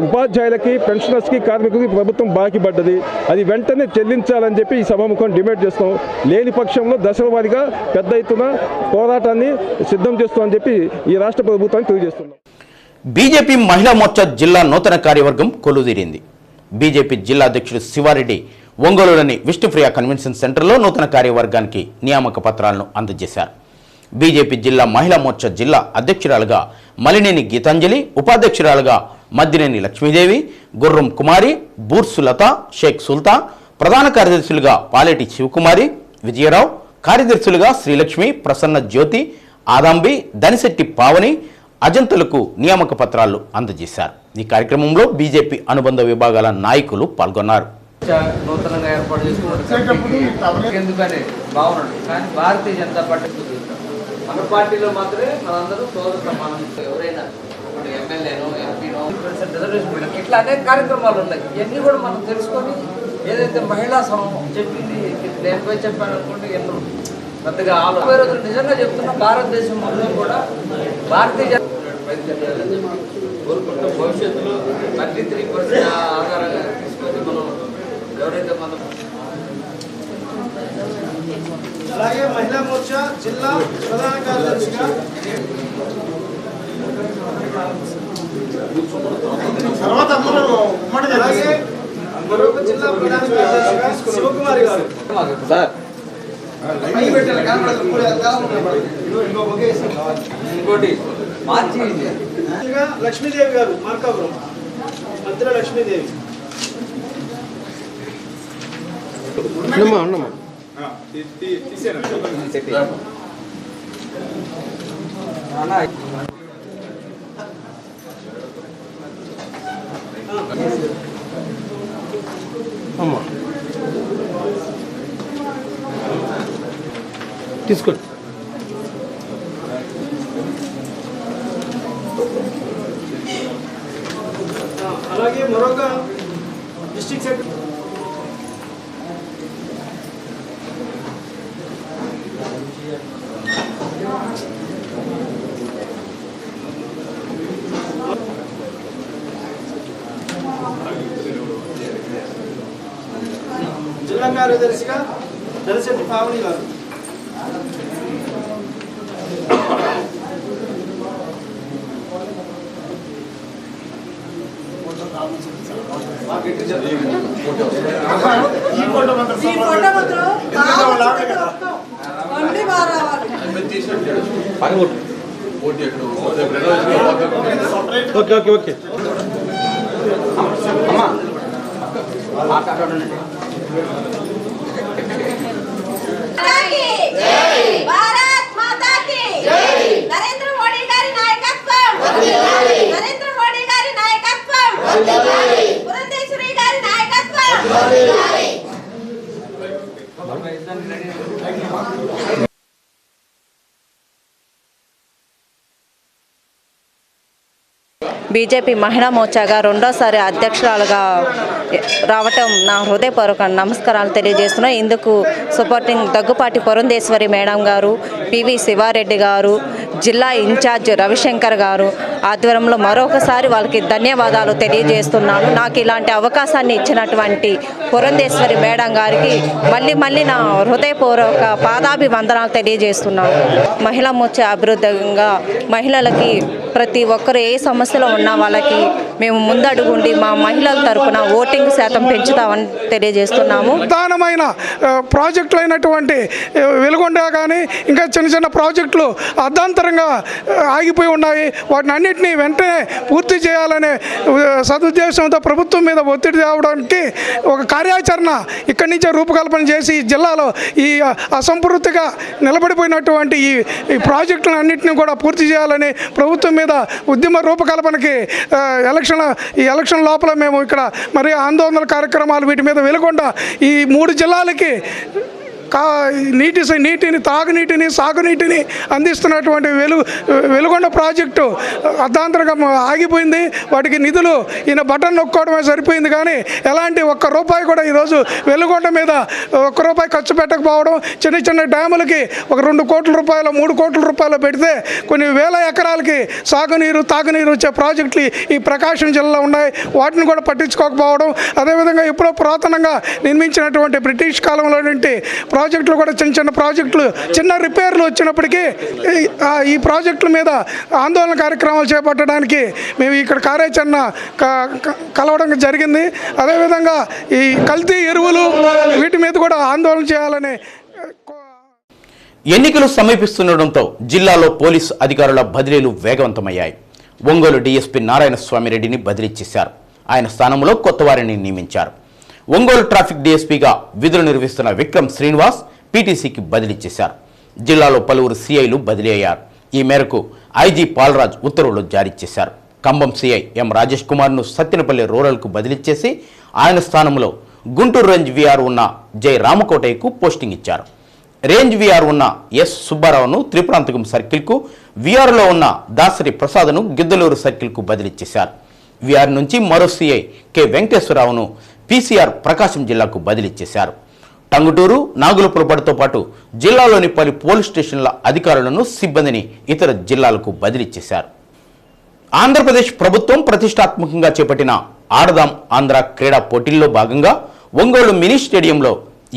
ఉపాధ్యాయులకి, పెన్షనర్స్కి, కార్మికులకి ప్రభుత్వం బాకీ పడ్డది. అది వెంటనే చెల్లించాలని చెప్పి ఈ సభాముఖం డిమాండ్ చేస్తాం. లేని పక్షంలో దశల వారీగా పెద్ద ఎత్తున పోరాటాన్ని సిద్ధం చేస్తామని చెప్పి ఈ రాష్ట్ర ప్రభుత్వానికి తెలియజేస్తున్నాం. బీజేపీ మహిళా మోర్చా జిల్లా నూతన కార్యవర్గం కొలువుదీరింది. బీజేపీ జిల్లా అధ్యక్షుడు శివారెడ్డి ఒంగోలులోని విష్ణుప్రియ కన్వెన్షన్ సెంటర్లో నూతన కార్యవర్గానికి నియామక పత్రాలను అందజేశారు. బీజేపీ జిల్లా మహిళా మోర్చా జిల్లా అధ్యక్షురాలుగా మలినేని గీతాంజలి, ఉపాధ్యక్షురాలుగా మద్దినేని లక్ష్మీదేవి, గుర్రం కుమారి, బూర్సులత, షేక్ సుల్తాన్, ప్రధాన కార్యదర్శులుగా పాలేటి శివకుమారి, విజయరావు, కార్యదర్శులుగా శ్రీలక్ష్మి, ప్రసన్న జ్యోతి, ఆదాంబి, దనిశెట్టి పావని, అజంతులకు నియామక పత్రాలు అందజేశారు. ఈ కార్యక్రమంలో బీజేపీ అనుబంధ విభాగాల నాయకులు పాల్గొన్నారు. నూతనంగా ఏర్పాటు చేసుకున్న ఎందుకని బాగున్నాడు, కానీ భారతీయ జనతా పార్టీ మన పార్టీలో మాత్రమే మనందరూ సోదర సమానం. ఎవరైనా ఎమ్మెల్యేనో, ఎంపీనో, రిజర్వేషన్ ఇట్లా అనేక కార్యక్రమాలు ఉన్నాయి. ఇవన్నీ కూడా మనం తెలుసుకొని ఏదైతే మహిళా సంఘం చెప్పింది నేను పోయి చెప్పాను అనుకుంటే ఎన్నో పెద్దగా రోజులు నిజంగా చెప్తున్నా, భారతదేశం మొత్తం కూడా భారతీయ కోరుకుంటే భవిష్యత్తులో 33% ఆధారంగా తీసుకొని మనం ఎవరైతే మనం అలాగే మహిళా మోర్చా జిల్లా ప్రధాన కార్యదర్శిగా తర్వాత అందరూ ఉమ్మడి అలాగే మరొక జిల్లా ప్రధాన కార్యదర్శిగా శివకుమారి గారు ఇంకోటి లక్ష్మీదేవి గారు మార్కాపురం, మధ్యలో లక్ష్మీదేవి. తీసుకోండి. అలాగే మరొక డిస్ట్రిక్ట్ సెక్రటరీ జిల్లా కార్యదర్శిగా దళశెట్టి పావని గారు. ఓకే ఓకే ఓకే భారత్ మాతా కి నరేంద్ర మోడీ గారి నాయకత్వం, నరేంద్ర మోడీ గారి నాయకత్వం, పురంధేశ్వరి గారి నాయకత్వం. బీజేపీ మహిళా మోర్చాగా రెండోసారి అధ్యక్షురాలుగా రావటం నా హృదయపూర్వక నమస్కారాలు తెలియజేస్తున్నాను. ఇందుకు సపోర్టింగ్ దగ్గుపాటి పురంధేశ్వరి మేడం గారు, పివి శివారెడ్డి గారు, జిల్లా ఇన్ఛార్జ్ రవిశంకర్ గారు ఆధ్వర్యంలో మరొకసారి వాళ్ళకి ధన్యవాదాలు తెలియజేస్తున్నాను. నాకు ఇలాంటి అవకాశాన్ని ఇచ్చినటువంటి పురంధేశ్వరి మేడం గారికి మళ్ళీ నా హృదయపూర్వక పాదాభివందనాలు తెలియజేస్తున్నాను. మహిళా మోర్చా అభివృద్ధిగా మహిళలకి ప్రతి ఒక్కరు ఏ సమస్యలో ఉన్నా వాళ్ళకి మేము ముందడుగుండి మా మహిళల తరపున ఓటింగ్ శాతం పెంచుతామని తెలియజేస్తున్నాము. ప్రధానమైన ప్రాజెక్టులు అయినటువంటి వెలుగొండ కానీ ఇంకా చిన్న ప్రాజెక్టులు అర్ధాంతరంగా ఆగిపోయి ఉన్నాయి. వాటిని అన్నింటినీ వెంటనే పూర్తి చేయాలనే సదుద్దేశంతో ప్రభుత్వం మీద ఒత్తిడి తేవడానికి ఒక కార్యాచరణ ఇక్కడి నుంచే రూపకల్పన చేసి ఈ జిల్లాలో ఈ అసంపూర్తిగా నిలబడిపోయినటువంటి ఈ ప్రాజెక్టులను అన్నింటినీ కూడా పూర్తి చేయాలని ప్రభుత్వం మీద ఉద్యమ రూపకల్పనకి ఈ ఎలక్షన్ లోపల మేము ఇక్కడ మరి ఆందోళన కార్యక్రమాలు వీటి మీద వెలుగొండ ఈ 3 జిల్లాలకి నీటిని తాగునీటిని సాగునీటిని అందిస్తున్నటువంటి వెలుగొండ ప్రాజెక్టు అర్ధాంతరంగా ఆగిపోయింది. వాటికి నిధులు ఈయన బటన్ నొక్కోవడమే సరిపోయింది కానీ ఎలాంటి ఒక్క రూపాయి కూడా ఈరోజు వెలుగొండ మీద ఒక్క రూపాయి ఖర్చు పెట్టకపోవడం, చిన్న డ్యాములకి ఒక 2 కోట్ల రూపాయలు 3 కోట్ల రూపాయలు పెడితే కొన్ని వేల ఎకరాలకి సాగునీరు తాగునీరు వచ్చే ప్రాజెక్టులు ఈ ప్రకాశం జిల్లాలో ఉన్నాయి. వాటిని కూడా పట్టించుకోకపోవడం, అదేవిధంగా ఎప్పుడో పురాతనంగా నిర్మించినటువంటి బ్రిటిష్ కాలంలో నుండి ప్రాజెక్టులు కూడా చిన్న ప్రాజెక్టులు చిన్న రిపేర్లు వచ్చినప్పటికీ ఈ ప్రాజెక్టుల మీద ఆందోళన కార్యక్రమాలు చేపట్టడానికి మేము ఇక్కడ కార్యాచరణ కలవడం జరిగింది. అదేవిధంగా ఈ కల్తీ ఎరువులు వీటి మీద కూడా ఆందోళన చేయాలని. ఎన్నికలు సమీపిస్తుండటంతో జిల్లాలో పోలీసు అధికారుల బదిలీలు వేగవంతమయ్యాయి. ఒంగోలు డీఎస్పీ నారాయణ స్వామిరెడ్డిని బదిలీ చేశారు. ఆయన స్థానంలో కొత్త వారిని నియమించారు. ఒంగోలు ట్రాఫిక్ డీఎస్పీగా విధులు నిర్వహిస్తున్న విక్రమ్ శ్రీనివాస్ పీటీసీకి బదిలీ చేశారు. జిల్లాలో పలువురు సీఐలు బదిలీ అయ్యారు. ఈ మేరకు ఐజీ పాల్రాజ్ ఉత్తర్వులు జారీ చేశారు. కంబం సీఐ ఎం రాజేష్ కుమార్ను సత్తెనపల్లి రూరల్కు బదిలీ చేసి ఆయన స్థానంలో గుంటూరు రేంజ్ వీఆర్ ఉన్న జై రామకోటయ్యకు పోస్టింగ్ ఇచ్చారు. రేంజ్ వీఆర్ ఉన్న ఎస్ సుబ్బారావును త్రిపురాంతకం సర్కిల్కు, వీఆర్లో ఉన్న దాసరి ప్రసాద్ను గిద్దలూరు సర్కిల్కు బదిలీ చేశారు. వీఆర్ నుంచి మరో సీఐ కె వెంకటేశ్వరరావును పీసీఆర్ ప్రకాశం జిల్లాకు బదిలీ చేశారు. టంగుటూరు, నాగులపురపడితో పాటు జిల్లాలోని పలు పోలీస్ స్టేషన్ల అధికారులను సిబ్బందిని ఇతర జిల్లాలకు బదిలీ చేశారు. ఆంధ్రప్రదేశ్ ప్రభుత్వం ప్రతిష్టాత్మకంగా చేపట్టిన ఆడదాం ఆంధ్ర క్రీడా పోటీల్లో భాగంగా ఒంగోలు మినీ స్టేడియంలో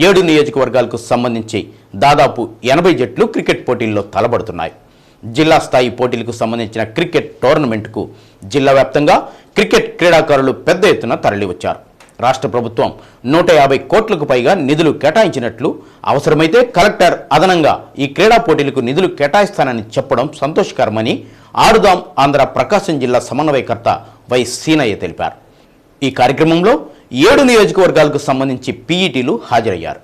7 నియోజకవర్గాలకు సంబంధించి దాదాపు 80 జట్లు క్రికెట్ పోటీల్లో తలబడుతున్నాయి. జిల్లా స్థాయి పోటీలకు సంబంధించిన క్రికెట్ టోర్నమెంట్కు జిల్లా వ్యాప్తంగా క్రికెట్ క్రీడాకారులు పెద్ద ఎత్తున తరలివచ్చారు. రాష్ట్ర ప్రభుత్వం 150 కోట్లకు పైగా నిధులు కేటాయించినట్లు, అవసరమైతే కలెక్టర్ అదనంగా ఈ క్రీడా పోటీలకు నిధులు కేటాయిస్తానని చెప్పడం సంతోషకరమని ఆడుదాం ఆంధ్ర ప్రకాశం జిల్లా సమన్వయకర్త వై సీనయ్య తెలిపారు. ఈ కార్యక్రమంలో 7 నియోజకవర్గాలకు సంబంధించి పీఈటీలు హాజరయ్యారు.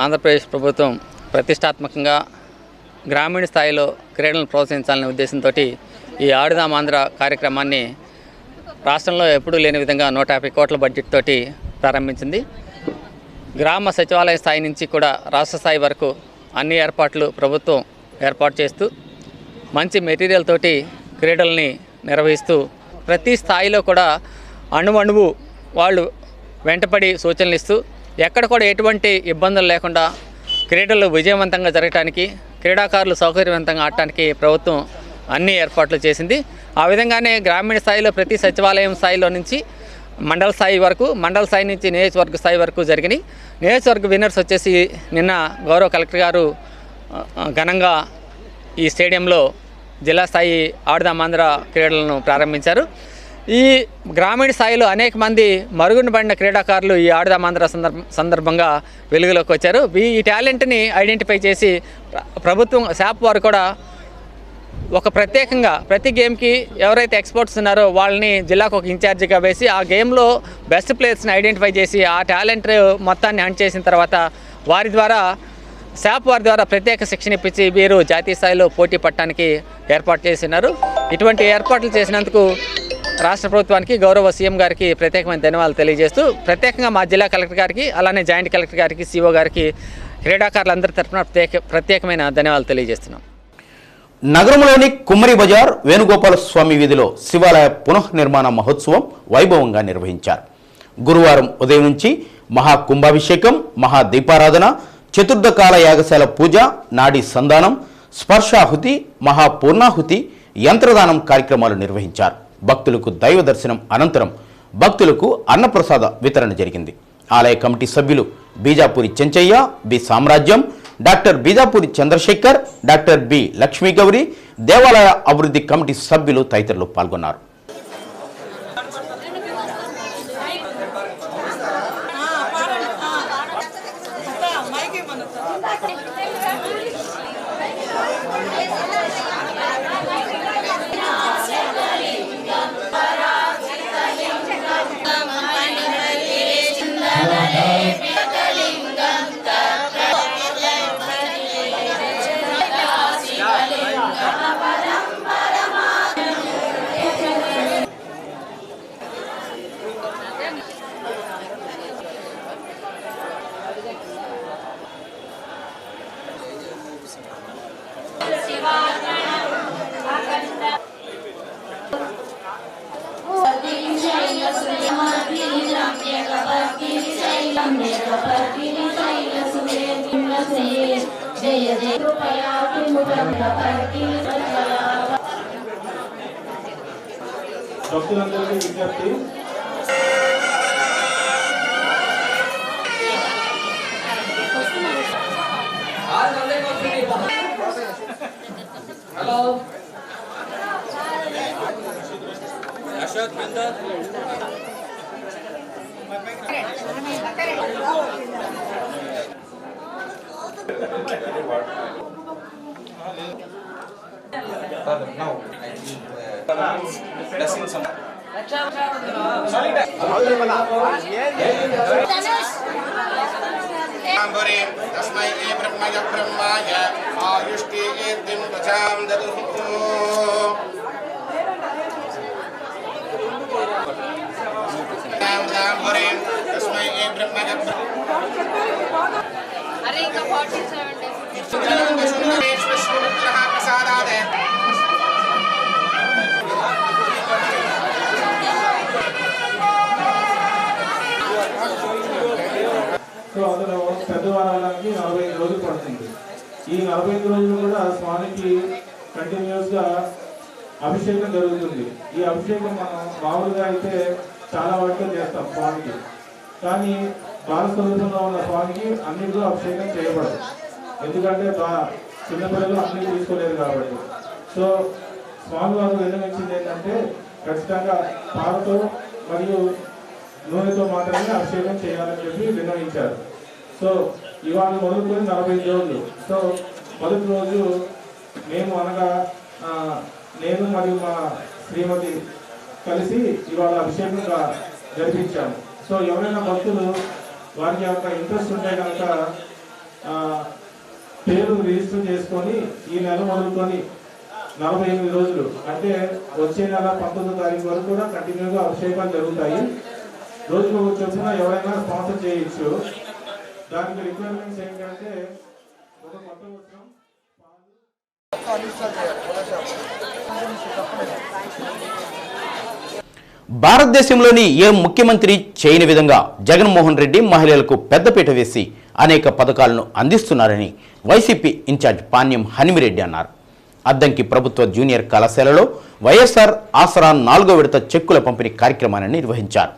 ఆంధ్రప్రదేశ్ ప్రభుత్వం ప్రతిష్టాత్మకంగా గ్రామీణ స్థాయిలో క్రీడలను ప్రోత్సహించాలనే ఉద్దేశంతో ఈ ఆడుదాం ఆంధ్ర కార్యక్రమాన్ని రాష్ట్రంలో ఎప్పుడూ లేని విధంగా 150 కోట్ల బడ్జెట్ తోటి ప్రారంభించింది. గ్రామ సచివాలయ స్థాయి నుంచి కూడా రాష్ట్ర స్థాయి వరకు అన్ని ఏర్పాట్లు ప్రభుత్వం ఏర్పాటు చేస్తూ మంచి మెటీరియల్ తోటి క్రీడల్ని నిర్వహిస్తూ ప్రతి స్థాయిలో కూడా అణువణువు వాళ్ళు వెంటపడి సూచనలు ఇస్తూ ఎక్కడ కూడా ఎటువంటి ఇబ్బందులు లేకుండా క్రీడలు విజయవంతంగా జరగడానికి క్రీడాకారులు సౌకర్యవంతంగా ఆడటానికి ప్రభుత్వం అన్ని ఏర్పాట్లు చేసింది. ఆ విధంగానే గ్రామీణ స్థాయిలో ప్రతి సచివాలయం స్థాయిలో నుంచి మండల స్థాయి వరకు, మండల స్థాయి నుంచి నియోజకవర్గ స్థాయి వరకు జరిగినాయి. నియోజకవర్గ విన్నర్స్ వచ్చేసి నిన్న గౌరవ కలెక్టర్ గారు ఘనంగా ఈ స్టేడియంలో జిల్లా స్థాయి ఆడుదాం ఆంధ్ర క్రీడలను ప్రారంభించారు. ఈ గ్రామీణ స్థాయిలో అనేక మంది మరుగున పడిన క్రీడాకారులు ఈ ఆడుదాం ఆంధ్ర సందర్భంగా వెలుగులోకి వచ్చారు. ఈ టాలెంట్ని ఐడెంటిఫై చేసి ప్రభుత్వం శాప్ వారు కూడా ఒక ప్రత్యేకంగా ప్రతి గేమ్కి ఎవరైతే ఎక్స్పర్ట్స్ ఉన్నారో వాళ్ళని జిల్లాకు ఒక ఇన్ఛార్జిగా వేసి ఆ గేమ్లో బెస్ట్ ప్లేయర్స్ని ఐడెంటిఫై చేసి ఆ టాలెంట్ మొత్తాన్ని హంట్ చేసిన తర్వాత వారి ద్వారా శాప్ వారి ద్వారా ప్రత్యేక శిక్షణ ఇప్పించి వీరు జాతీయ స్థాయిలో పోటీ పట్టడానికి ఏర్పాటు చేస్తున్నారు. ఇటువంటి ఏర్పాట్లు చేసినందుకు రాష్ట్ర ప్రభుత్వానికి గౌరవ సీఎం గారికి ప్రత్యేకమైన ధన్యవాదాలు తెలియజేస్తూ ప్రత్యేకంగా మా జిల్లా కలెక్టర్ గారికి అలానే జాయింట్ కలెక్టర్ గారికి సిఓ గారికి క్రీడాకారులందరి తరఫున ప్రత్యేకమైన ధన్యవాదాలు తెలియజేస్తున్నాం. నగరంలోని కుమ్మరి బజార్ వేణుగోపాల స్వామి వీధిలో శివాలయ పునఃనిర్మాణ మహోత్సవం వైభవంగా నిర్వహించారు. గురువారం ఉదయం నుంచి మహాకుంభాభిషేకం, మహాదీపారాధన, చతుర్థకాల యాగశాల పూజ, నాడీ సంధానం, స్పర్శాహుతి, మహాపూర్ణాహుతి, యంత్రదానం కార్యక్రమాలు నిర్వహించారు. భక్తులకు దైవ దర్శనం అనంతరం భక్తులకు అన్నప్రసాద వితరణ జరిగింది. ఆలయ కమిటీ సభ్యులు బీజాపూరి చెంచయ్య, బి సామ్రాజ్యం, డాక్టర్ బీజాపూరి చంద్రశేఖర్, డాక్టర్ బి లక్ష్మీగౌరి, దేవాలయ అభివృద్ధి కమిటీ సభ్యులు తదితరులు పాల్గొన్నారు. భక్తులందరికీ విజ్ఞప్తి, హలో అశోక్ బిందర్ तस्मै ब्रह्मय ब्रह्माय आयुष्टे एतिं प्रजां ददुः तस्मै ब्रह्मय अरे ఇంకా 47 డేస్ సో అందులో పెద్దవారానికి 45 రోజులు పడుతుంది. ఈ 45 రోజులు కూడా స్వామికి కంటిన్యూస్గా అభిషేకం జరుగుతుంది. ఈ అభిషేకం మనం మామూలుగా అయితే చాలా వాటితో చేస్తాం స్వామికి, కానీ బాలస్వరూపంలో ఉన్న స్వామికి అన్నింటిలో అభిషేకం చేయబడదు. ఎందుకంటే చిన్నపిల్లలు అన్ని తీసుకోలేదు కాబట్టి. సో స్వామివారు నిర్ణయించింది ఏంటంటే ఖచ్చితంగా పాలతో మరియు నూనెతో మాత్రమే అభిషేకం చేయాలని చెప్పి నిర్ణయించారు. సో ఇవాళ మొదలుకొని 45 రోజులు. సో మొదటి రోజు మేము అనగా నేను మరియు మా శ్రీమతి కలిసి ఇవాళ అభిషేకంగా జరిపించాము. సో ఎవరైనా భక్తులు వారికి యొక్క ఇంట్రెస్ట్ ఉంటే కనుక పేరు రిజిస్టర్ చేసుకొని ఈ నెల మొదలుకొని 48 రోజులు అంటే వచ్చే నెల 19వ తారీఖు వరకు కూడా కంటిన్యూగా అభిషేకాలు జరుగుతాయి. రోజుకు చొప్పున ఎవరైనా స్పాన్సర్ చేయొచ్చు. దానికి రిక్వైర్మెంట్స్ ఏంటంటే ఒక కొత్త వస్త్రం, భారతదేశంలోని ఏ ముఖ్యమంత్రి చేయని విధంగా జగన్మోహన్ రెడ్డి మహిళలకు పెద్దపీట వేసి అనేక పథకాలను అందిస్తున్నారని వైసీపీ ఇన్ఛార్జ్ పాణ్యం హనిమిరెడ్డి అన్నారు. అద్దంకి ప్రభుత్వ జూనియర్ కళాశాలలో వైఎస్ఆర్ ఆసరా 4వ విడత చెక్కుల పంపిణీ కార్యక్రమాన్ని నిర్వహించారు.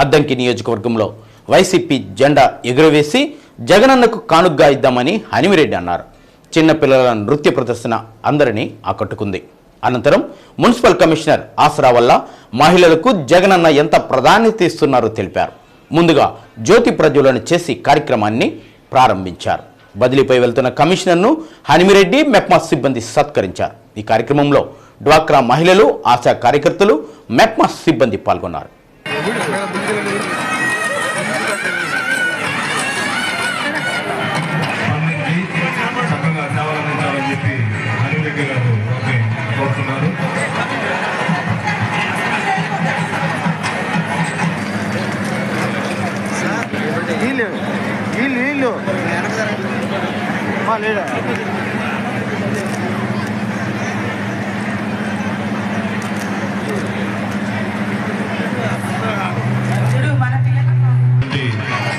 అద్దంకి నియోజకవర్గంలో వైసీపీ జెండా ఎగురవేసి జగనన్నకు కానుగ్గా ఇద్దామని హనిమిరెడ్డి అన్నారు. చిన్నపిల్లల నృత్య ప్రదర్శన అందరినీ ఆకట్టుకుంది. అనంతరం మున్సిపల్ కమిషనర్ ఆసరా వల్ల మహిళలకు జగనన్న ఎంత ప్రాధాన్యత ఇస్తున్నారో తెలిపారు. ముందుగా జ్యోతి ప్రజ్వలన చేసి కార్యక్రమాన్ని ప్రారంభించారు. బదిలీపై వెళ్తున్న కమిషనర్ను హనిమిరెడ్డి మెప్మా సిబ్బంది సత్కరించారు. ఈ కార్యక్రమంలో డ్వాక్రా మహిళలు, ఆశా కార్యకర్తలు, మెప్మా సిబ్బంది పాల్గొన్నారు.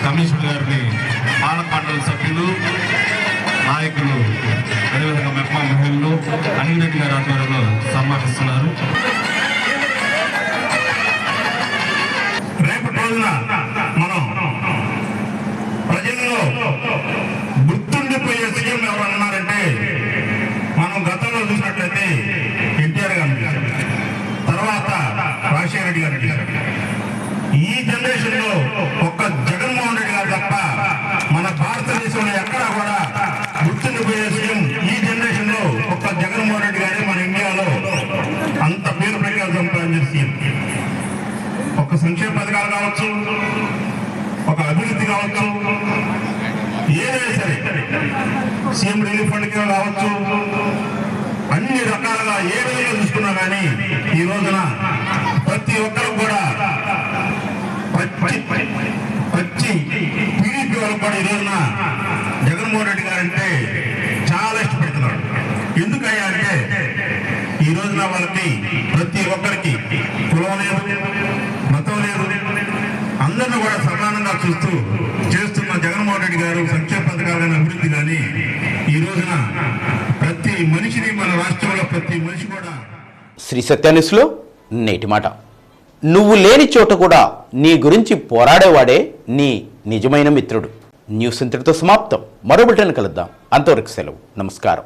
కమిషనర్ గారిని పాలక మండలి సభ్యులు, నాయకులు, అదేవిధంగా మెప్మా మహిళలు హనిమిరెడ్డి గారి ఆధ్వర్యంలో సన్మానిస్తున్నారు. రేపటి రోజున మనం ప్రజల్లో గుర్తుండిపోయే సీఎం ఎవరు అన్నారంటే మనం గతంలో చూసినట్లయితే ఎన్టీఆర్ గారు, తర్వాత రాజశేఖర రెడ్డి గారు. ఈ జనరేషన్ లో ఒక్క జగన్మోహన్ రెడ్డి గారు తప్ప మన భారతదేశంలో ఎక్కడా కూడా గుర్తుండిపోయే సీఎం ఈ జనరేషన్ లో ఒక్క జగన్మోహన్ రెడ్డి గారే మన ఇండియాలో అంత పేరు ప్రఖ్యాలు సంపాదించిన సీఎం. ఒక సంక్షేమ పథకాలు కావచ్చు, ఒక అభివృద్ధి కావచ్చు, ఏదైనా సరే సీఎం రిలీఫ్ ఫండ్ కావచ్చు, అన్ని రకాలుగా ఏ విధంగా చూసుకున్నా కానీ ఈ రోజున ప్రతి ఒక్కరు కూడా పచ్చి టీడీపీ వాళ్ళు కూడా ఈ రోజున జగన్మోహన్ రెడ్డి గారు అంటే చాలా ఇష్టపడుతున్నారు. ఎందుకయ్యా అంటే ఈ రోజున వాళ్ళకి ప్రతి ఒక్కరికి కులం లేదు, మతం లేదు, అందరినీ కూడా సమానంగా చూస్తూ చేస్తున్న జగన్మోహన్ రెడ్డి గారు సంక్షేమ పథకాలైన అభివృద్ధి కానీ ఈ రోజున ప్రతి మనిషిని మన రాష్ట్రంలో ప్రతి మనిషి కూడా. శ్రీ సత్యాన్యూస్లో నేటి మాట. నువ్వు లేని చోట కూడా నీ గురించి పోరాడేవాడే నీ నిజమైన మిత్రుడు. న్యూస్ ఇంతటితో సమాప్తం. మరో బులెటిన్ కలుద్దాం. అంతవరకు సెలవు. నమస్కారం.